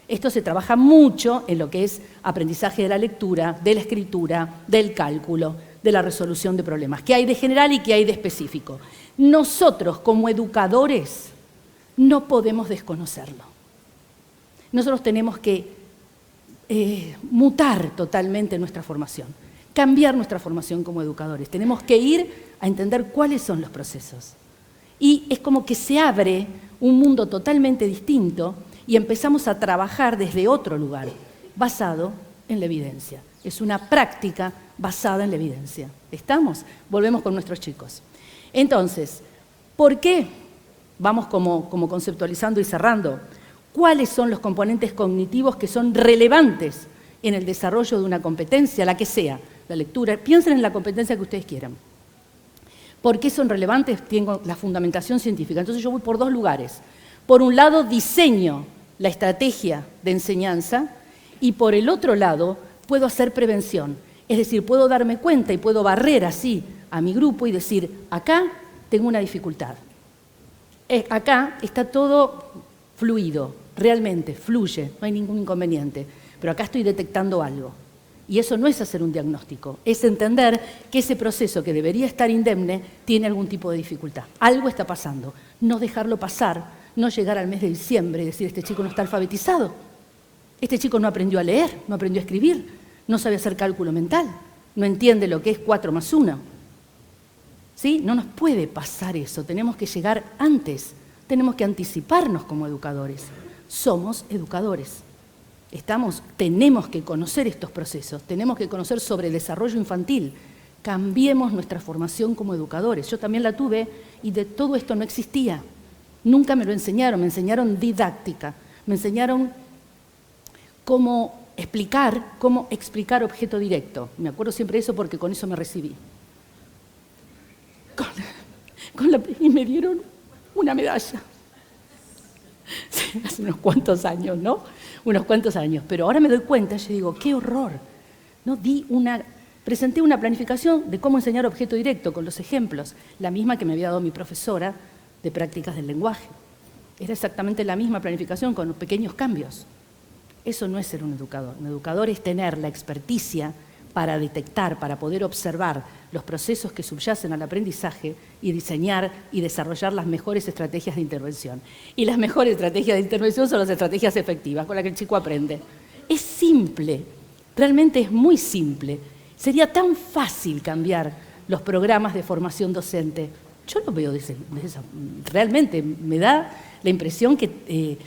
Esto se trabaja mucho en lo que es aprendizaje de la lectura, de la escritura, del cálculo, de la resolución de problemas. ¿Qué hay de general y qué hay de específico? Nosotros, como educadores, no podemos desconocerlo. Nosotros tenemos que mutar totalmente nuestra formación, cambiar nuestra formación como educadores. Tenemos que ir a entender cuáles son los procesos. Y es como que se abre un mundo totalmente distinto y empezamos a trabajar desde otro lugar, basado en la evidencia. Es una práctica basada en la evidencia. ¿Estamos? Volvemos con nuestros chicos. Entonces, ¿por qué? Vamos como conceptualizando y cerrando. ¿Cuáles son los componentes cognitivos que son relevantes en el desarrollo de una competencia, la que sea? La lectura. Piensen en la competencia que ustedes quieran. ¿Por qué son relevantes? Tengo la fundamentación científica. Entonces yo voy por dos lugares. Por un lado, diseño la estrategia de enseñanza y por el otro lado, puedo hacer prevención. Es decir, puedo darme cuenta y puedo barrer así a mi grupo y decir, acá tengo una dificultad. Acá está todo fluido, realmente fluye, no hay ningún inconveniente, pero acá estoy detectando algo. Y eso no es hacer un diagnóstico, es entender que ese proceso que debería estar indemne tiene algún tipo de dificultad. Algo está pasando, no dejarlo pasar, no llegar al mes de diciembre y decir, este chico no está alfabetizado, este chico no aprendió a leer, no aprendió a escribir, no sabe hacer cálculo mental, no entiende lo que es 4 más 1. ¿Sí? No nos puede pasar eso, tenemos que llegar antes, tenemos que anticiparnos como educadores. Somos educadores. Tenemos que conocer estos procesos, tenemos que conocer sobre el desarrollo infantil. Cambiemos nuestra formación como educadores. Yo también la tuve y de todo esto no existía. Nunca me lo enseñaron, me enseñaron didáctica, me enseñaron cómo explicar objeto directo. Me acuerdo siempre de eso porque con eso me recibí. Y me dieron una medalla. Sí, hace unos cuantos años, ¿no? Unos cuantos años. Pero ahora me doy cuenta, yo digo, qué horror. ¿No? Presenté una planificación de cómo enseñar objeto directo con los ejemplos, la misma que me había dado mi profesora de prácticas del lenguaje. Era exactamente la misma planificación con pequeños cambios. Eso no es ser un educador. Un educador es tener la experticia para detectar, para poder observar los procesos que subyacen al aprendizaje y diseñar y desarrollar las mejores estrategias de intervención. Y las mejores estrategias de intervención son las estrategias efectivas con las que el chico aprende. Es simple, realmente es muy simple. Sería tan fácil cambiar los programas de formación docente. Yo lo veo realmente me da la impresión que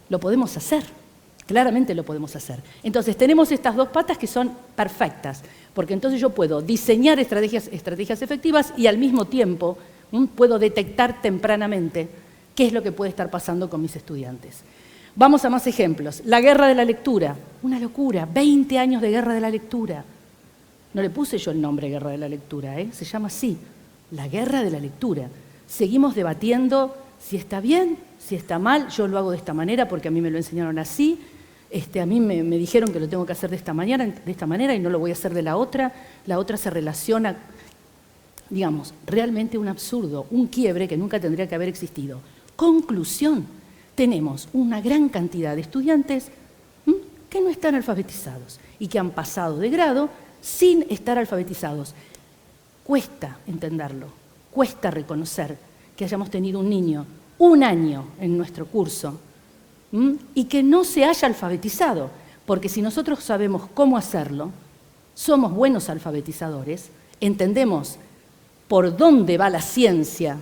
lo podemos hacer. Claramente lo podemos hacer. Entonces, tenemos estas dos patas que son perfectas, porque entonces yo puedo diseñar estrategias efectivas y al mismo tiempo puedo detectar tempranamente qué es lo que puede estar pasando con mis estudiantes. Vamos a más ejemplos. La guerra de la lectura, una locura, 20 años de guerra de la lectura. No le puse yo el nombre guerra de la lectura, se llama así, la guerra de la lectura. Seguimos debatiendo si está bien, si está mal, yo lo hago de esta manera porque a mí me lo enseñaron así. A mí me dijeron que lo tengo que hacer de esta manera y no lo voy a hacer de la otra se relaciona, digamos, realmente un absurdo, un quiebre que nunca tendría que haber existido. Conclusión, tenemos una gran cantidad de estudiantes que no están alfabetizados y que han pasado de grado sin estar alfabetizados. Cuesta entenderlo, cuesta reconocer que hayamos tenido un niño un año en nuestro curso y que no se haya alfabetizado, porque si nosotros sabemos cómo hacerlo, somos buenos alfabetizadores, entendemos por dónde va la ciencia,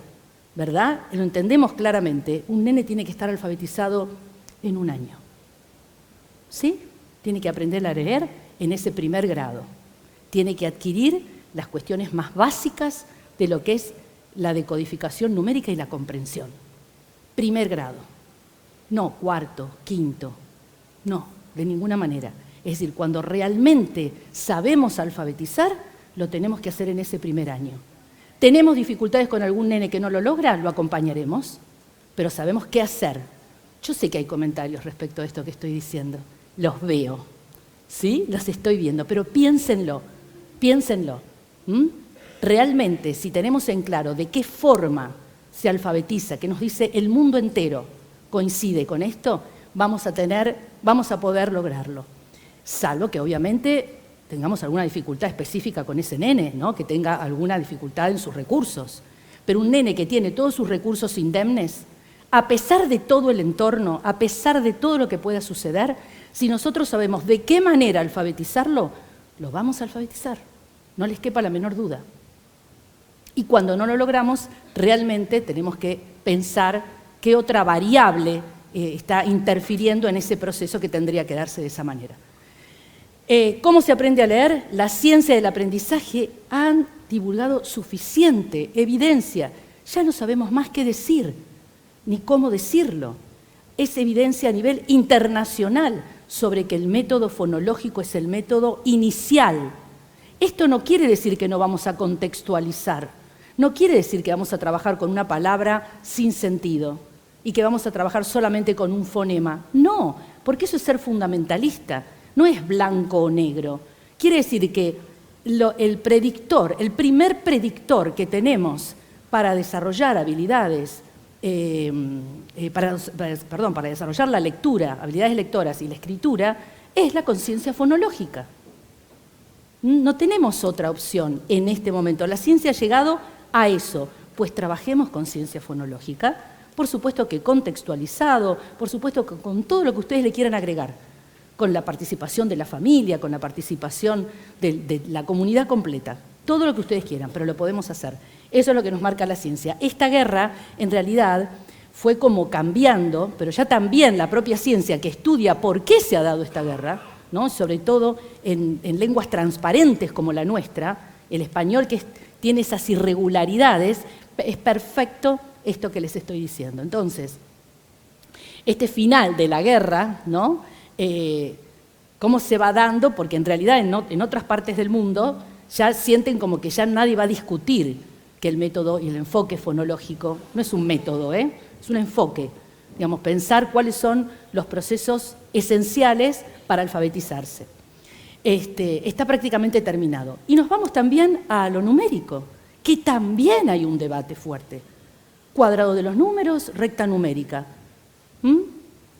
¿verdad? Lo entendemos claramente. Un nene tiene que estar alfabetizado en 1 año, ¿sí? Tiene que aprender a leer en ese primer grado, tiene que adquirir las cuestiones más básicas de lo que es la decodificación numérica y la comprensión. Primer grado. No, 4º, 5º, no, de ninguna manera. Es decir, cuando realmente sabemos alfabetizar, lo tenemos que hacer en ese primer año. ¿Tenemos dificultades con algún nene que no lo logra? Lo acompañaremos, pero sabemos qué hacer. Yo sé que hay comentarios respecto a esto que estoy diciendo, los veo, ¿sí? Los estoy viendo, pero piénsenlo. Realmente, si tenemos en claro de qué forma se alfabetiza, que nos dice el mundo entero, coincide con esto, vamos a poder lograrlo. Salvo que obviamente tengamos alguna dificultad específica con ese nene, ¿no? Que tenga alguna dificultad en sus recursos. Pero un nene que tiene todos sus recursos indemnes, a pesar de todo el entorno, a pesar de todo lo que pueda suceder, si nosotros sabemos de qué manera alfabetizarlo, lo vamos a alfabetizar. No les quepa la menor duda. Y cuando no lo logramos, realmente tenemos que pensar qué otra variable está interfiriendo en ese proceso que tendría que darse de esa manera. ¿Cómo se aprende a leer? La ciencia del aprendizaje han divulgado suficiente evidencia. Ya no sabemos más qué decir, ni cómo decirlo. Es evidencia a nivel internacional sobre que el método fonológico es el método inicial. Esto no quiere decir que no vamos a contextualizar, no quiere decir que vamos a trabajar con una palabra sin sentido y que vamos a trabajar solamente con un fonema. No, porque eso es ser fundamentalista, no es blanco o negro. Quiere decir que el primer predictor que tenemos para desarrollar habilidades, para desarrollar la lectura, habilidades lectoras y la escritura, es la conciencia fonológica. No tenemos otra opción en este momento. La ciencia ha llegado a eso, pues trabajemos con ciencia fonológica, por supuesto que contextualizado, por supuesto que con todo lo que ustedes le quieran agregar, con la participación de la familia, con la participación de la comunidad completa, todo lo que ustedes quieran, pero lo podemos hacer. Eso es lo que nos marca la ciencia. Esta guerra, en realidad, fue como cambiando, pero ya también la propia ciencia que estudia por qué se ha dado esta guerra, ¿no? Sobre todo en lenguas transparentes como la nuestra, el español que tiene esas irregularidades, es perfecto esto que les estoy diciendo. Entonces, este final de la guerra, ¿no? ¿Cómo se va dando? Porque en realidad en otras partes del mundo ya sienten como que ya nadie va a discutir que el método y el enfoque fonológico no es un método, es un enfoque. Digamos, pensar cuáles son los procesos esenciales para alfabetizarse. Está prácticamente terminado. Y nos vamos también a lo numérico, que también hay un debate fuerte. Cuadrado de los números, recta numérica.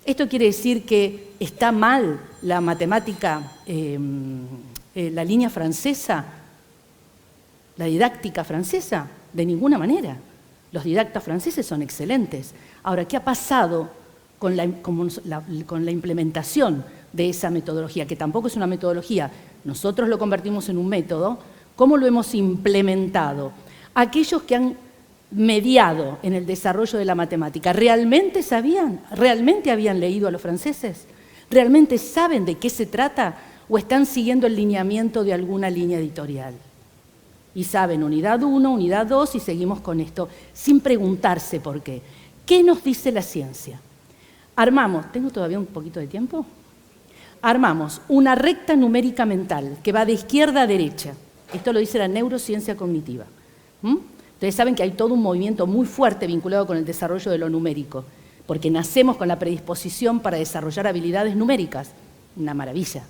¿Esto quiere decir que está mal la matemática, la línea francesa, la didáctica francesa? De ninguna manera. Los didactas franceses son excelentes. Ahora, ¿qué ha pasado con la implementación de esa metodología? Que tampoco es una metodología. Nosotros lo convertimos en un método. ¿Cómo lo hemos implementado? Aquellos que han mediado en el desarrollo de la matemática, ¿realmente sabían? ¿Realmente habían leído a los franceses? ¿Realmente saben de qué se trata? ¿O están siguiendo el lineamiento de alguna línea editorial? Y saben unidad 1, unidad 2 y seguimos con esto, sin preguntarse por qué. ¿Qué nos dice la ciencia? Armamos, ¿tengo todavía un poquito de tiempo? Armamos una recta numérica mental que va de izquierda a derecha. Esto lo dice la neurociencia cognitiva. Ustedes saben que hay todo un movimiento muy fuerte vinculado con el desarrollo de lo numérico, porque nacemos con la predisposición para desarrollar habilidades numéricas. Una maravilla,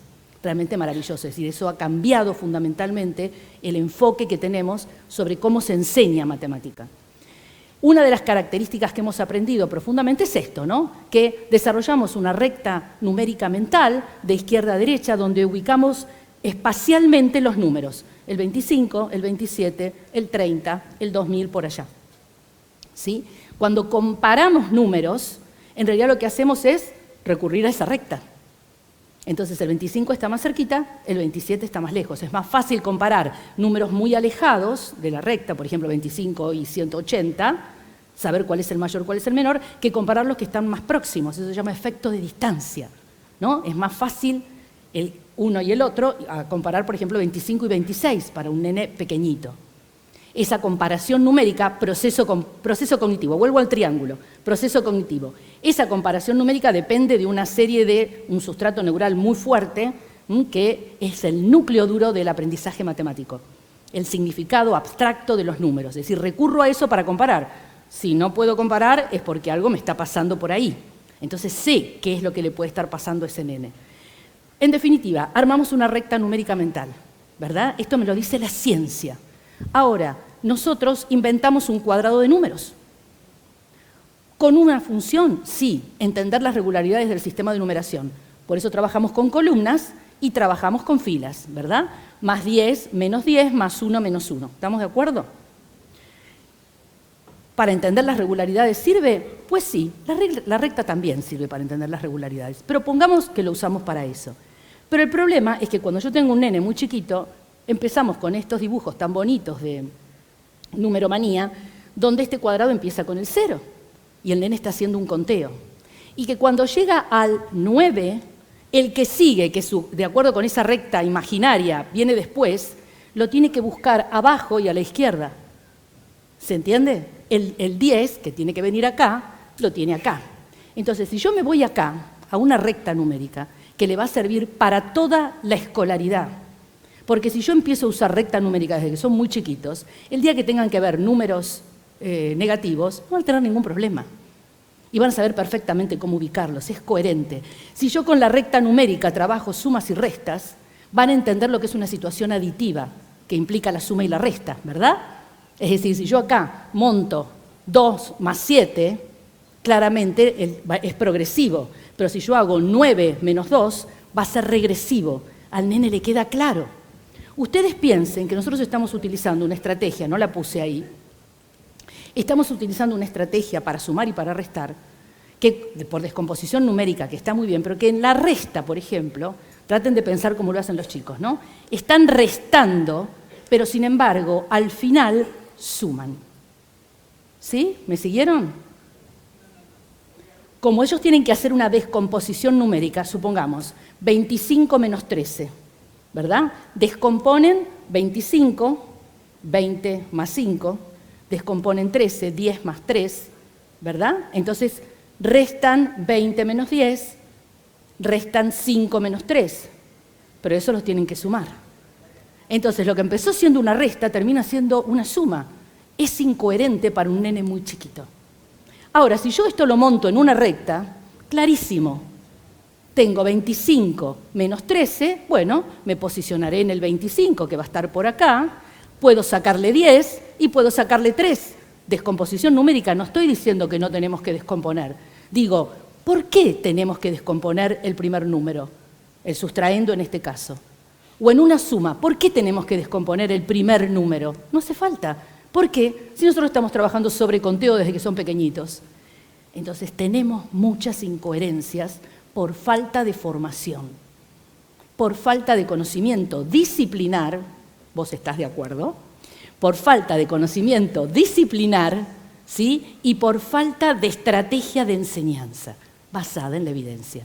realmente maravilloso. Es decir, eso ha cambiado fundamentalmente el enfoque que tenemos sobre cómo se enseña matemática. Una de las características que hemos aprendido profundamente es esto, ¿no? Que desarrollamos una recta numérica mental de izquierda a derecha donde ubicamos espacialmente los números. El 25, el 27, el 30, el 2000 por allá. ¿Sí? Cuando comparamos números, en realidad lo que hacemos es recurrir a esa recta. Entonces el 25 está más cerquita, el 27 está más lejos. Es más fácil comparar números muy alejados de la recta, por ejemplo 25 y 180, saber cuál es el mayor, cuál es el menor, que comparar los que están más próximos. Eso se llama efecto de distancia, ¿no? Es más fácil el uno y el otro a comparar, por ejemplo, 25 y 26 para un nene pequeñito. Esa comparación numérica, proceso cognitivo, vuelvo al triángulo, proceso cognitivo. Esa comparación numérica depende de una serie de un sustrato neural muy fuerte, que es el núcleo duro del aprendizaje matemático, el significado abstracto de los números. Es decir, recurro a eso para comparar. Si no puedo comparar es porque algo me está pasando por ahí. Entonces sé qué es lo que le puede estar pasando a ese nene. En definitiva, armamos una recta numérica mental, ¿verdad? Esto me lo dice la ciencia. Ahora, nosotros inventamos un cuadrado de números. ¿Con una función? Sí, entender las regularidades del sistema de numeración. Por eso trabajamos con columnas y trabajamos con filas, ¿verdad? Más 10, menos 10, más 1, menos 1. ¿Estamos de acuerdo? ¿Para entender las regularidades sirve? Pues sí, la recta también sirve para entender las regularidades, pero pongamos que lo usamos para eso. Pero el problema es que cuando yo tengo un nene muy chiquito, empezamos con estos dibujos tan bonitos de numeromanía, donde este cuadrado empieza con el 0 y el nene está haciendo un conteo. y que cuando llega al 9, el que sigue, que de acuerdo con esa recta imaginaria viene después, lo tiene que buscar abajo y a la izquierda. ¿Se entiende? El 10, que tiene que venir acá, lo tiene acá. Entonces, si yo me voy acá, a una recta numérica, que le va a servir para toda la escolaridad, porque si yo empiezo a usar recta numérica desde que son muy chiquitos, el día que tengan que ver números negativos, no van a tener ningún problema. Y van a saber perfectamente cómo ubicarlos, es coherente. Si yo con la recta numérica trabajo sumas y restas, van a entender lo que es una situación aditiva, que implica la suma y la resta, ¿verdad? Es decir, si yo acá monto 2 más 7, claramente es progresivo, pero si yo hago 9 menos 2, va a ser regresivo. Al nene le queda claro. Ustedes piensen que nosotros estamos utilizando una estrategia, no la puse ahí, estamos utilizando una estrategia para sumar y para restar, que por descomposición numérica, que está muy bien, pero que en la resta, por ejemplo, traten de pensar como lo hacen los chicos, ¿no? Están restando, pero sin embargo, al final suman. ¿Sí? ¿Me siguieron? Como ellos tienen que hacer una descomposición numérica, supongamos, 25 menos 13, ¿verdad? Descomponen 25, 20 más 5, descomponen 13, 10 más 3, ¿verdad? Entonces, restan 20 menos 10, restan 5 menos 3, pero eso los tienen que sumar. Entonces, lo que empezó siendo una resta termina siendo una suma. Es incoherente para un nene muy chiquito. Ahora, si yo esto lo monto en una recta, clarísimo. Tengo 25 menos 13, bueno, me posicionaré en el 25, que va a estar por acá. Puedo sacarle 10 y puedo sacarle 3. Descomposición numérica, no estoy diciendo que no tenemos que descomponer. Digo, ¿por qué tenemos que descomponer el primer número? El sustraendo en este caso. O en una suma, ¿por qué tenemos que descomponer el primer número? No hace falta. ¿Por qué? Si nosotros estamos trabajando sobre conteo desde que son pequeñitos. Entonces tenemos muchas incoherencias por falta de formación, por falta de conocimiento disciplinar, ¿vos estás de acuerdo? Por falta de conocimiento disciplinar, ¿sí? Y por falta de estrategia de enseñanza basada en la evidencia.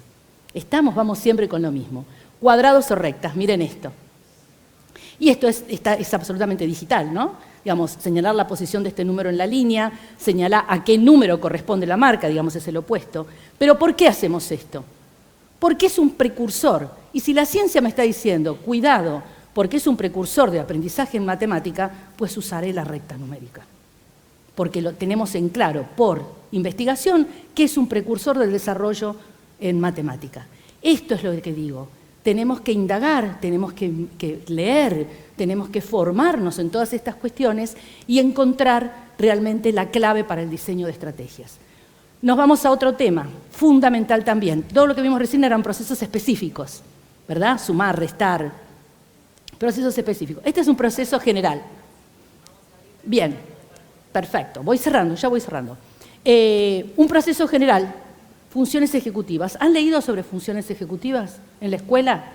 Vamos siempre con lo mismo. Cuadrados o rectas, miren esto. Y esto es absolutamente digital, ¿no? Digamos, señalar la posición de este número en la línea, señalar a qué número corresponde la marca, digamos, es el opuesto. Pero ¿por qué hacemos esto? Porque es un precursor. Y si la ciencia me está diciendo, cuidado, porque es un precursor de aprendizaje en matemática, pues usaré la recta numérica. Porque lo tenemos en claro por investigación que es un precursor del desarrollo en matemática. Esto es lo que digo. Tenemos que indagar, tenemos que leer, tenemos que formarnos en todas estas cuestiones y encontrar realmente la clave para el diseño de estrategias. Nos vamos a otro tema, fundamental también. Todo lo que vimos recién eran procesos específicos, ¿verdad? Sumar, restar, procesos específicos. Este es un proceso general. Bien, perfecto. Ya voy cerrando. Un proceso general. Funciones ejecutivas. ¿Han leído sobre funciones ejecutivas en la escuela?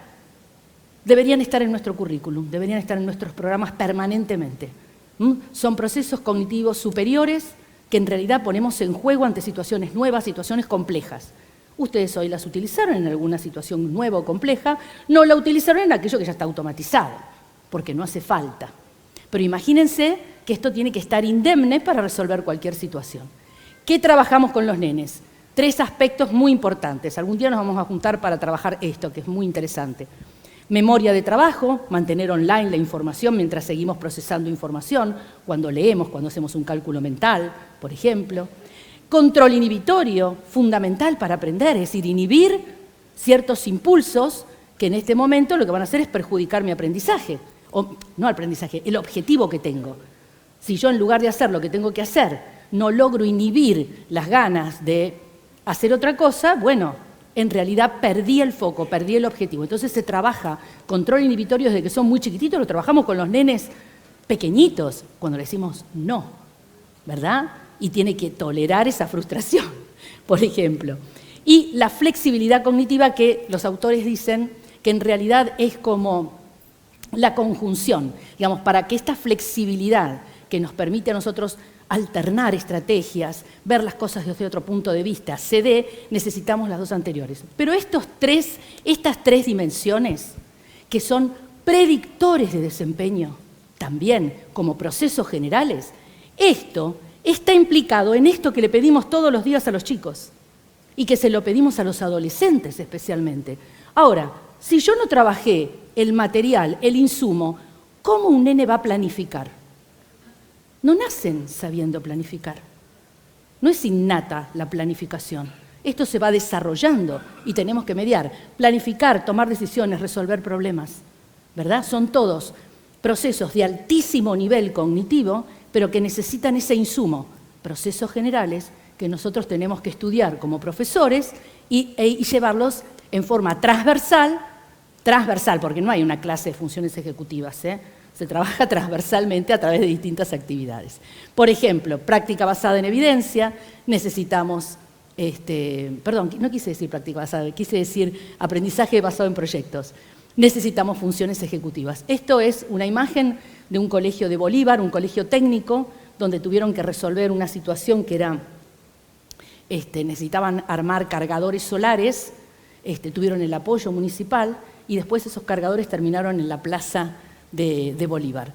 Deberían estar en nuestro currículum, deberían estar en nuestros programas permanentemente. Son procesos cognitivos superiores que en realidad ponemos en juego ante situaciones nuevas, situaciones complejas. Ustedes hoy las utilizaron en alguna situación nueva o compleja, no la utilizaron en aquello que ya está automatizado, porque no hace falta. Pero imagínense que esto tiene que estar indemne para resolver cualquier situación. ¿Qué trabajamos con los nenes? 3 aspectos muy importantes. Algún día nos vamos a juntar para trabajar esto, que es muy interesante. Memoria de trabajo, mantener online la información mientras seguimos procesando información, cuando leemos, cuando hacemos un cálculo mental, por ejemplo. Control inhibitorio, fundamental para aprender, es decir, inhibir ciertos impulsos que en este momento lo que van a hacer es perjudicar mi aprendizaje, o no aprendizaje, el objetivo que tengo. Si yo en lugar de hacer lo que tengo que hacer, no logro inhibir las ganas de hacer otra cosa, bueno, en realidad perdí el foco, perdí el objetivo. Entonces se trabaja control inhibitorio desde que son muy chiquititos, lo trabajamos con los nenes pequeñitos, cuando le decimos no, ¿verdad? Y tiene que tolerar esa frustración, por ejemplo. Y la flexibilidad cognitiva, que los autores dicen que en realidad es como la conjunción, digamos, para que esta flexibilidad que nos permite a nosotros alternar estrategias, ver las cosas desde otro punto de vista, se dé, necesitamos las dos anteriores. Pero estas tres dimensiones, que son predictores de desempeño, también como procesos generales, esto está implicado en esto que le pedimos todos los días a los chicos y que se lo pedimos a los adolescentes especialmente. Ahora, si yo no trabajé el material, el insumo, ¿cómo un nene va a planificar? No nacen sabiendo planificar. No es innata la planificación. Esto se va desarrollando y tenemos que mediar. Planificar, tomar decisiones, resolver problemas, ¿verdad? Son todos procesos de altísimo nivel cognitivo, pero que necesitan ese insumo, procesos generales que nosotros tenemos que estudiar como profesores y llevarlos en forma transversal, porque no hay una clase de funciones ejecutivas, se trabaja transversalmente a través de distintas actividades. Por ejemplo, práctica basada en evidencia, necesitamos, perdón, no quise decir práctica basada, quise decir aprendizaje basado en proyectos. Necesitamos funciones ejecutivas. Esto es una imagen de un colegio de Bolívar, un colegio técnico, donde tuvieron que resolver una situación que era, necesitaban armar cargadores solares, tuvieron el apoyo municipal y después esos cargadores terminaron en la plaza de Bolívar.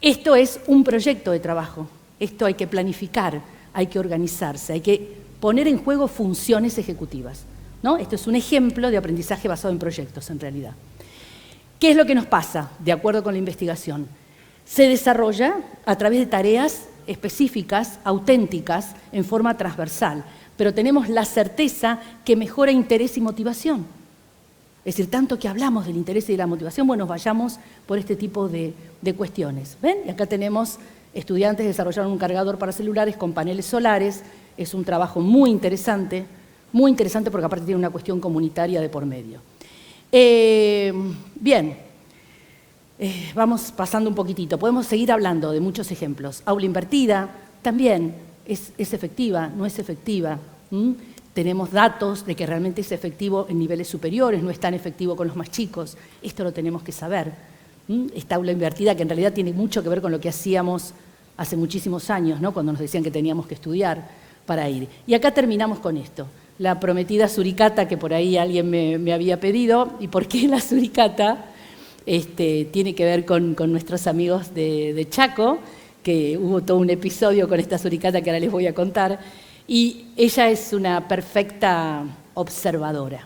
Esto es un proyecto de trabajo, esto hay que planificar, hay que organizarse, hay que poner en juego funciones ejecutivas, ¿no? Esto es un ejemplo de aprendizaje basado en proyectos, en realidad. ¿Qué es lo que nos pasa, de acuerdo con la investigación? Se desarrolla a través de tareas específicas, auténticas, en forma transversal, pero tenemos la certeza que mejora interés y motivación. Es decir, tanto que hablamos del interés y de la motivación, bueno, vayamos por este tipo de cuestiones. ¿Ven? Y acá tenemos estudiantes que desarrollaron un cargador para celulares con paneles solares. Es un trabajo muy interesante porque aparte tiene una cuestión comunitaria de por medio. Bien, vamos pasando un poquitito. Podemos seguir hablando de muchos ejemplos. Aula invertida también es efectiva, no es efectiva. Tenemos datos de que realmente es efectivo en niveles superiores, no es tan efectivo con los más chicos. Esto lo tenemos que saber. Esta aula invertida que en realidad tiene mucho que ver con lo que hacíamos hace muchísimos años, ¿no? Cuando nos decían que teníamos que estudiar para ir. Y acá terminamos con esto. La prometida suricata que por ahí alguien me había pedido. ¿Y por qué la suricata? Tiene que ver con nuestros amigos de Chaco, que hubo todo un episodio con esta suricata que ahora les voy a contar. Y ella es una perfecta observadora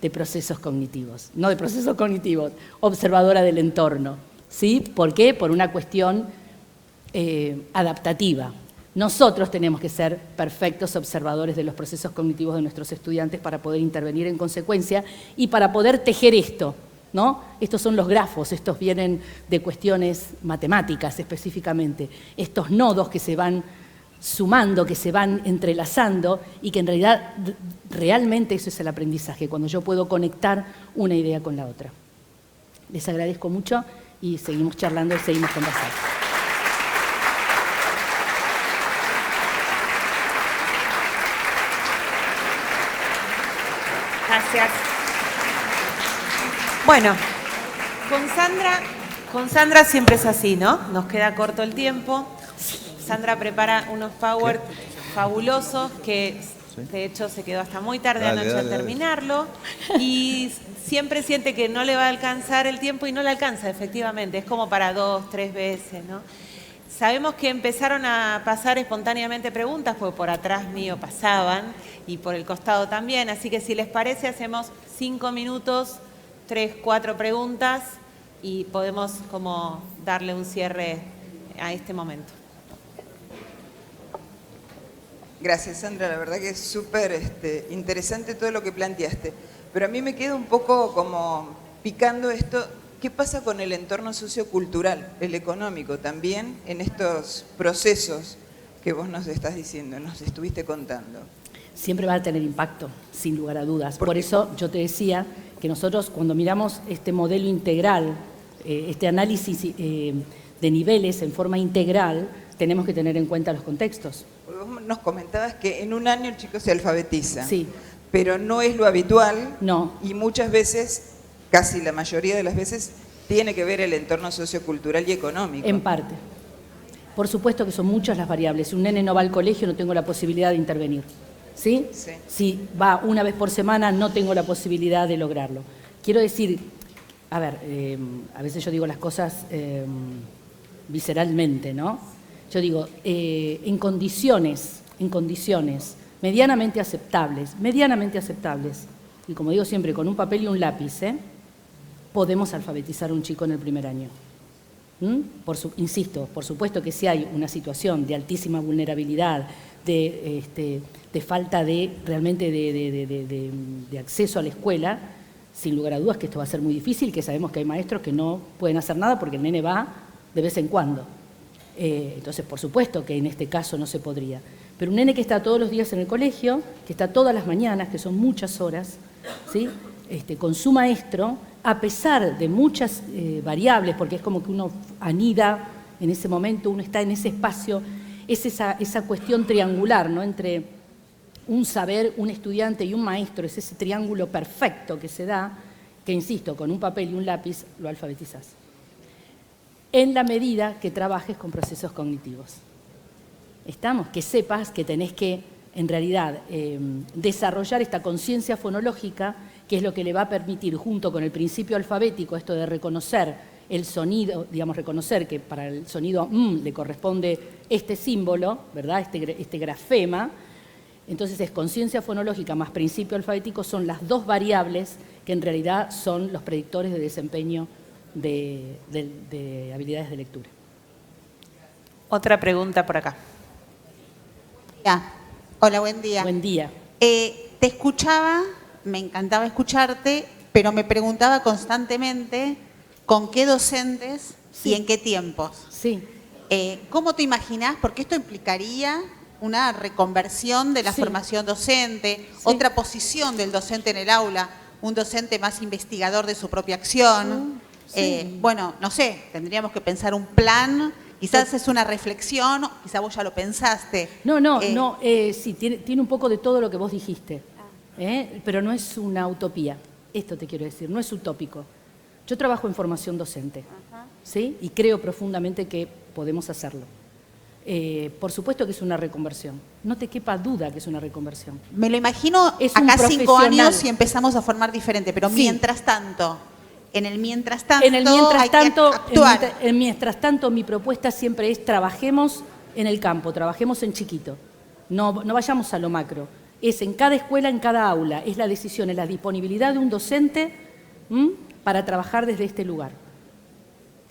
de procesos cognitivos, no de procesos cognitivos, observadora del entorno. ¿Sí? ¿Por qué? Por una cuestión adaptativa. Nosotros tenemos que ser perfectos observadores de los procesos cognitivos de nuestros estudiantes para poder intervenir en consecuencia y para poder tejer esto, ¿no? Estos son los grafos, estos vienen de cuestiones matemáticas específicamente, estos nodos que se van sumando, que se van entrelazando y que en realidad realmente eso es el aprendizaje, cuando yo puedo conectar una idea con la otra. Les agradezco mucho y seguimos charlando y seguimos conversando. Gracias. Bueno, con Sandra siempre es así, ¿no? Nos queda corto el tiempo. Sandra prepara unos power fabulosos que de hecho se quedó hasta muy tarde anoche al terminarlo y siempre siente que no le va a alcanzar el tiempo y no le alcanza, efectivamente. Es como para 2, 3 veces, ¿no? Sabemos que empezaron a pasar espontáneamente preguntas, porque por atrás mío pasaban y por el costado también. Así que si les parece, hacemos 5 minutos, 3, 4 preguntas y podemos como darle un cierre a este momento. Gracias, Sandra. La verdad que es súper interesante todo lo que planteaste. Pero a mí me queda un poco como picando esto. ¿Qué pasa con el entorno sociocultural, el económico, también en estos procesos que vos nos estás diciendo, nos estuviste contando? Siempre va a tener impacto, sin lugar a dudas. Por eso yo te decía que nosotros cuando miramos este modelo integral, este análisis de niveles en forma integral, tenemos que tener en cuenta los contextos. Vos nos comentabas que en un año el chico se alfabetiza. Sí. Pero no es lo habitual. No. Y muchas veces, casi la mayoría de las veces, tiene que ver el entorno sociocultural y económico. En parte. Por supuesto que son muchas las variables. Si un nene no va al colegio, no tengo la posibilidad de intervenir. ¿Sí? Sí. Si va una vez por semana, no tengo la posibilidad de lograrlo. Quiero decir, a ver, a veces yo digo las cosas visceralmente, ¿no? Yo digo, en condiciones medianamente aceptables, y como digo siempre, con un papel y un lápiz, podemos alfabetizar a un chico en el primer año. Insisto, por supuesto que si hay una situación de altísima vulnerabilidad, de falta de realmente de acceso a la escuela, sin lugar a dudas que esto va a ser muy difícil, que sabemos que hay maestros que no pueden hacer nada porque el nene va de vez en cuando. Entonces, por supuesto que en este caso no se podría. Pero un nene que está todos los días en el colegio, que está todas las mañanas, que son muchas horas, ¿sí? Con su maestro, a pesar de muchas variables, porque es como que uno anida en ese momento, uno está en ese espacio, es esa cuestión triangular, ¿no? Entre un saber, un estudiante y un maestro, es ese triángulo perfecto que se da, que insisto, con un papel y un lápiz lo alfabetizás. En la medida que trabajes con procesos cognitivos. ¿Estamos? Que sepas que tenés que, en realidad, desarrollar esta conciencia fonológica, que es lo que le va a permitir, junto con el principio alfabético, esto de reconocer el sonido, digamos, reconocer que para el sonido le corresponde este símbolo, ¿verdad? Este grafema. Entonces es conciencia fonológica más principio alfabético, son las dos variables que en realidad son los predictores de desempeño de habilidades de lectura. Otra pregunta por acá. Hola, buen día. Buen día. Te escuchaba, me encantaba escucharte, pero me preguntaba constantemente con qué docentes y en qué tiempos. Sí. ¿Cómo te imaginás? Porque esto implicaría una reconversión de la formación docente, otra posición del docente en el aula, un docente más investigador de su propia acción. Bueno, no sé, tendríamos que pensar un plan. Quizás es una reflexión, quizás vos ya lo pensaste. Sí, tiene un poco de todo lo que vos dijiste, pero no es una utopía, esto te quiero decir, no es utópico. Yo trabajo en formación docente, ¿sí? Y creo profundamente que podemos hacerlo. Por supuesto que es una reconversión, no te quepa duda que es una reconversión. Me lo imagino Es acá un 5 años profesional. y empezamos a formar diferente, pero Sí. mientras tanto... En el mientras tanto, mientras tanto, mi propuesta siempre es trabajemos en el campo, trabajemos en chiquito, no vayamos a lo macro. Es en cada escuela, en cada aula, es la decisión, es la disponibilidad de un docente para trabajar desde este lugar.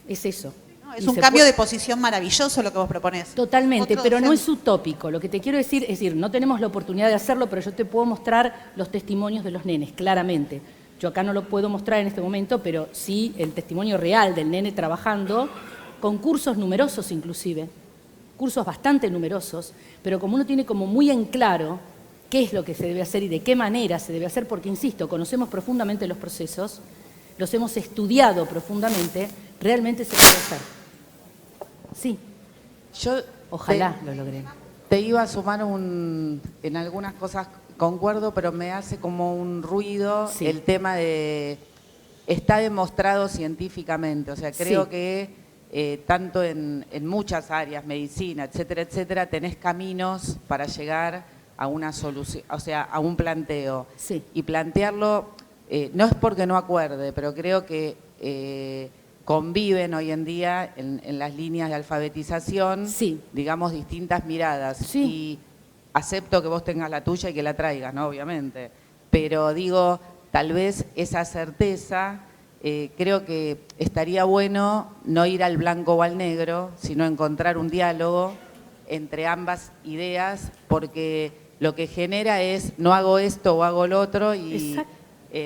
Es eso. Es un cambio de posición maravilloso lo que vos proponés. Totalmente, Otro pero no docente. es utópico. Lo que te quiero decir, no tenemos la oportunidad de hacerlo, pero yo te puedo mostrar los testimonios de los nenes, claramente. Yo acá no lo puedo mostrar en este momento, pero sí el testimonio real del nene trabajando, con cursos numerosos inclusive, cursos bastante numerosos, pero como uno tiene como muy en claro qué es lo que se debe hacer y de qué manera se debe hacer, porque insisto, conocemos profundamente los procesos, los hemos estudiado profundamente, realmente se puede hacer. Sí, Yo ojalá lo logré. te iba a sumar en algunas cosas concuerdo, pero me hace como un ruido el tema de está demostrado científicamente, o sea, creo que tanto en muchas áreas, medicina, etcétera, etcétera, tenés caminos para llegar a una solución, o sea, a un planteo. Sí. Y plantearlo, no es porque no acuerde, pero creo que conviven hoy en día en las líneas de alfabetización, digamos, distintas miradas. Sí. Y acepto que vos tengas la tuya y que la traigas, ¿no? Obviamente. Pero digo, tal vez esa certeza, creo que estaría bueno no ir al blanco o al negro, sino encontrar un diálogo entre ambas ideas, porque lo que genera es no hago esto o hago lo otro y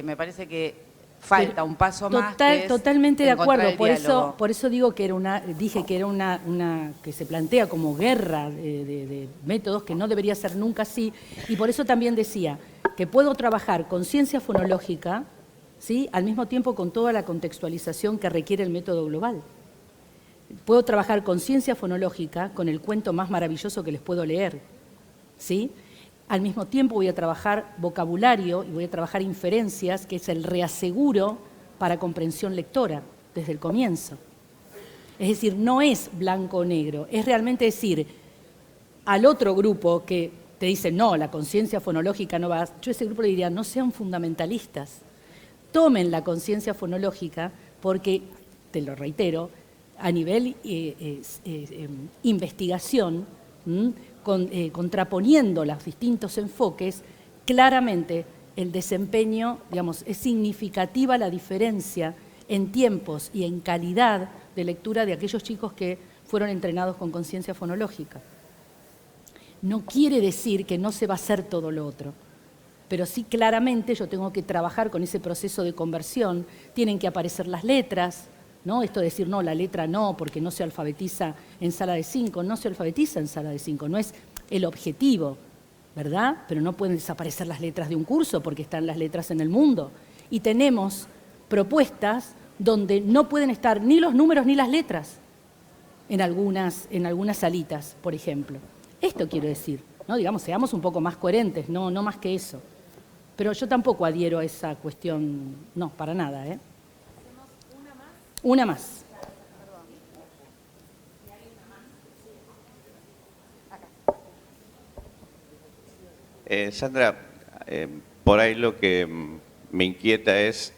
me parece que falta un paso más. Que es totalmente de acuerdo, encontrar el diálogo. por eso digo que dije que era una que se plantea como guerra de métodos, que no debería ser nunca así, y por eso también decía que puedo trabajar con ciencia fonológica, ¿sí? Al mismo tiempo con toda la contextualización que requiere el método global. Puedo trabajar con ciencia fonológica, con el cuento más maravilloso que les puedo leer, ¿sí? Al mismo tiempo voy a trabajar vocabulario y voy a trabajar inferencias, que es el reaseguro para comprensión lectora desde el comienzo. Es decir, no es blanco o negro, es realmente decir, al otro grupo que te dice, no, la conciencia fonológica no va, yo a ese grupo le diría, no sean fundamentalistas, tomen la conciencia fonológica porque, te lo reitero, a nivel investigación, contraponiendo los distintos enfoques, claramente el desempeño, digamos, es significativa la diferencia en tiempos y en calidad de lectura de aquellos chicos que fueron entrenados con conciencia fonológica. No quiere decir que no se va a hacer todo lo otro, pero sí claramente yo tengo que trabajar con ese proceso de conversión, tienen que aparecer las letras, ¿no? Esto de decir, no, la letra no, porque no se alfabetiza en sala de 5, no se alfabetiza en sala de 5, no es el objetivo, ¿verdad? Pero no pueden desaparecer las letras de un curso porque están las letras en el mundo. Y tenemos propuestas donde no pueden estar ni los números ni las letras en algunas salitas, por ejemplo. Esto quiero decir, ¿no? Digamos, seamos un poco más coherentes, no más que eso. Pero yo tampoco adhiero a esa cuestión, no, para nada, ¿eh? Una más. Sandra, por ahí lo que me inquieta es,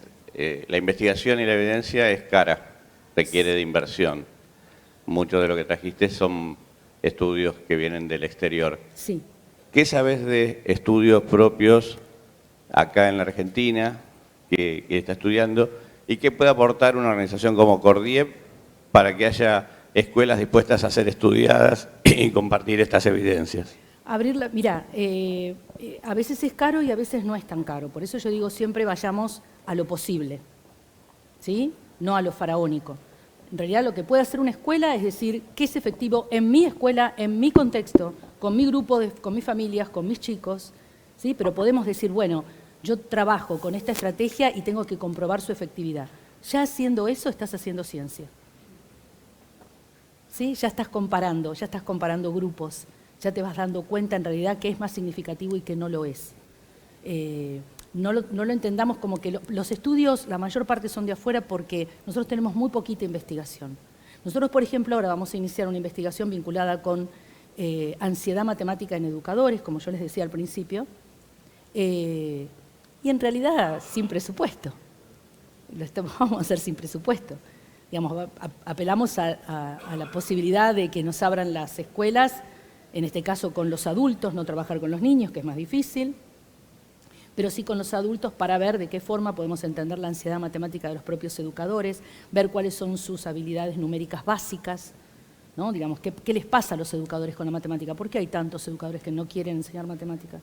la investigación y la evidencia es cara, requiere de inversión. Mucho de lo que trajiste son estudios que vienen del exterior. Sí. ¿Qué sabes de estudios propios acá en la Argentina que está estudiando y qué puede aportar una organización como Cordiep para que haya escuelas dispuestas a ser estudiadas y compartir estas evidencias? Abrirla, mira, a veces es caro y a veces no es tan caro. Por eso yo digo siempre vayamos a lo posible, ¿sí? No a lo faraónico. En realidad lo que puede hacer una escuela es decir qué es efectivo en mi escuela, en mi contexto, con mi grupo, con mis familias, con mis chicos, ¿sí? Pero podemos decir, bueno, yo trabajo con esta estrategia y tengo que comprobar su efectividad. Ya haciendo eso estás haciendo ciencia, ¿sí? Ya estás comparando grupos, ya te vas dando cuenta en realidad qué es más significativo y qué no lo es. No lo entendamos como que los estudios, la mayor parte son de afuera porque nosotros tenemos muy poquita investigación. Nosotros, por ejemplo, ahora vamos a iniciar una investigación vinculada con ansiedad matemática en educadores, como yo les decía al principio, y en realidad sin presupuesto. Vamos a hacer sin presupuesto. Digamos, apelamos a la posibilidad de que nos abran las escuelas, en este caso con los adultos, no trabajar con los niños, que es más difícil, pero sí con los adultos para ver de qué forma podemos entender la ansiedad matemática de los propios educadores, ver cuáles son sus habilidades numéricas básicas, ¿no? Digamos, ¿qué les pasa a los educadores con la matemática? ¿Por qué hay tantos educadores que no quieren enseñar matemática?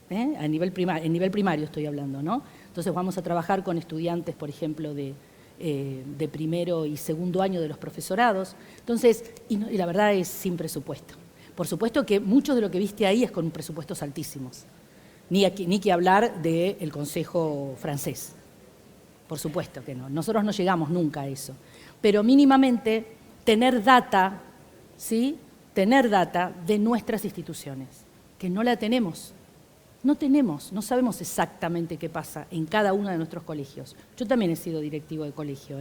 En nivel primario estoy hablando, ¿no? Entonces vamos a trabajar con estudiantes, por ejemplo, de primero y segundo año de los profesorados. Entonces, y la verdad es sin presupuesto. Por supuesto que mucho de lo que viste ahí es con presupuestos altísimos. Ni que hablar del Consejo francés. Por supuesto que no. Nosotros no llegamos nunca a eso. Pero mínimamente tener data, ¿sí? Tener data de nuestras instituciones, que no la tenemos. No sabemos exactamente qué pasa en cada uno de nuestros colegios. Yo también he sido directivo de colegio,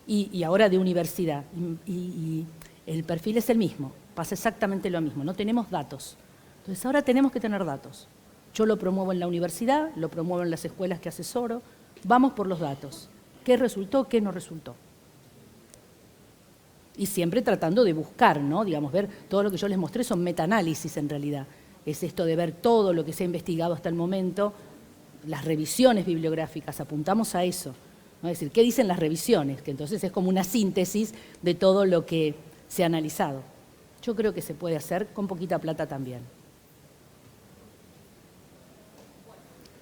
y ahora de universidad. Y el perfil es el mismo, pasa exactamente lo mismo. No tenemos datos. Entonces ahora tenemos que tener datos. Yo lo promuevo en la universidad, lo promuevo en las escuelas que asesoro. Vamos por los datos. ¿Qué resultó, qué no resultó? Y siempre tratando de buscar, ¿no? Digamos, ver todo lo que yo les mostré son metaanálisis en realidad. Es esto de ver todo lo que se ha investigado hasta el momento, las revisiones bibliográficas, apuntamos a eso, ¿no? Es decir, ¿qué dicen las revisiones? Que entonces es como una síntesis de todo lo que se ha analizado. Yo creo que se puede hacer con poquita plata también.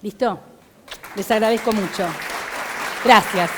¿Listo? Les agradezco mucho. Gracias.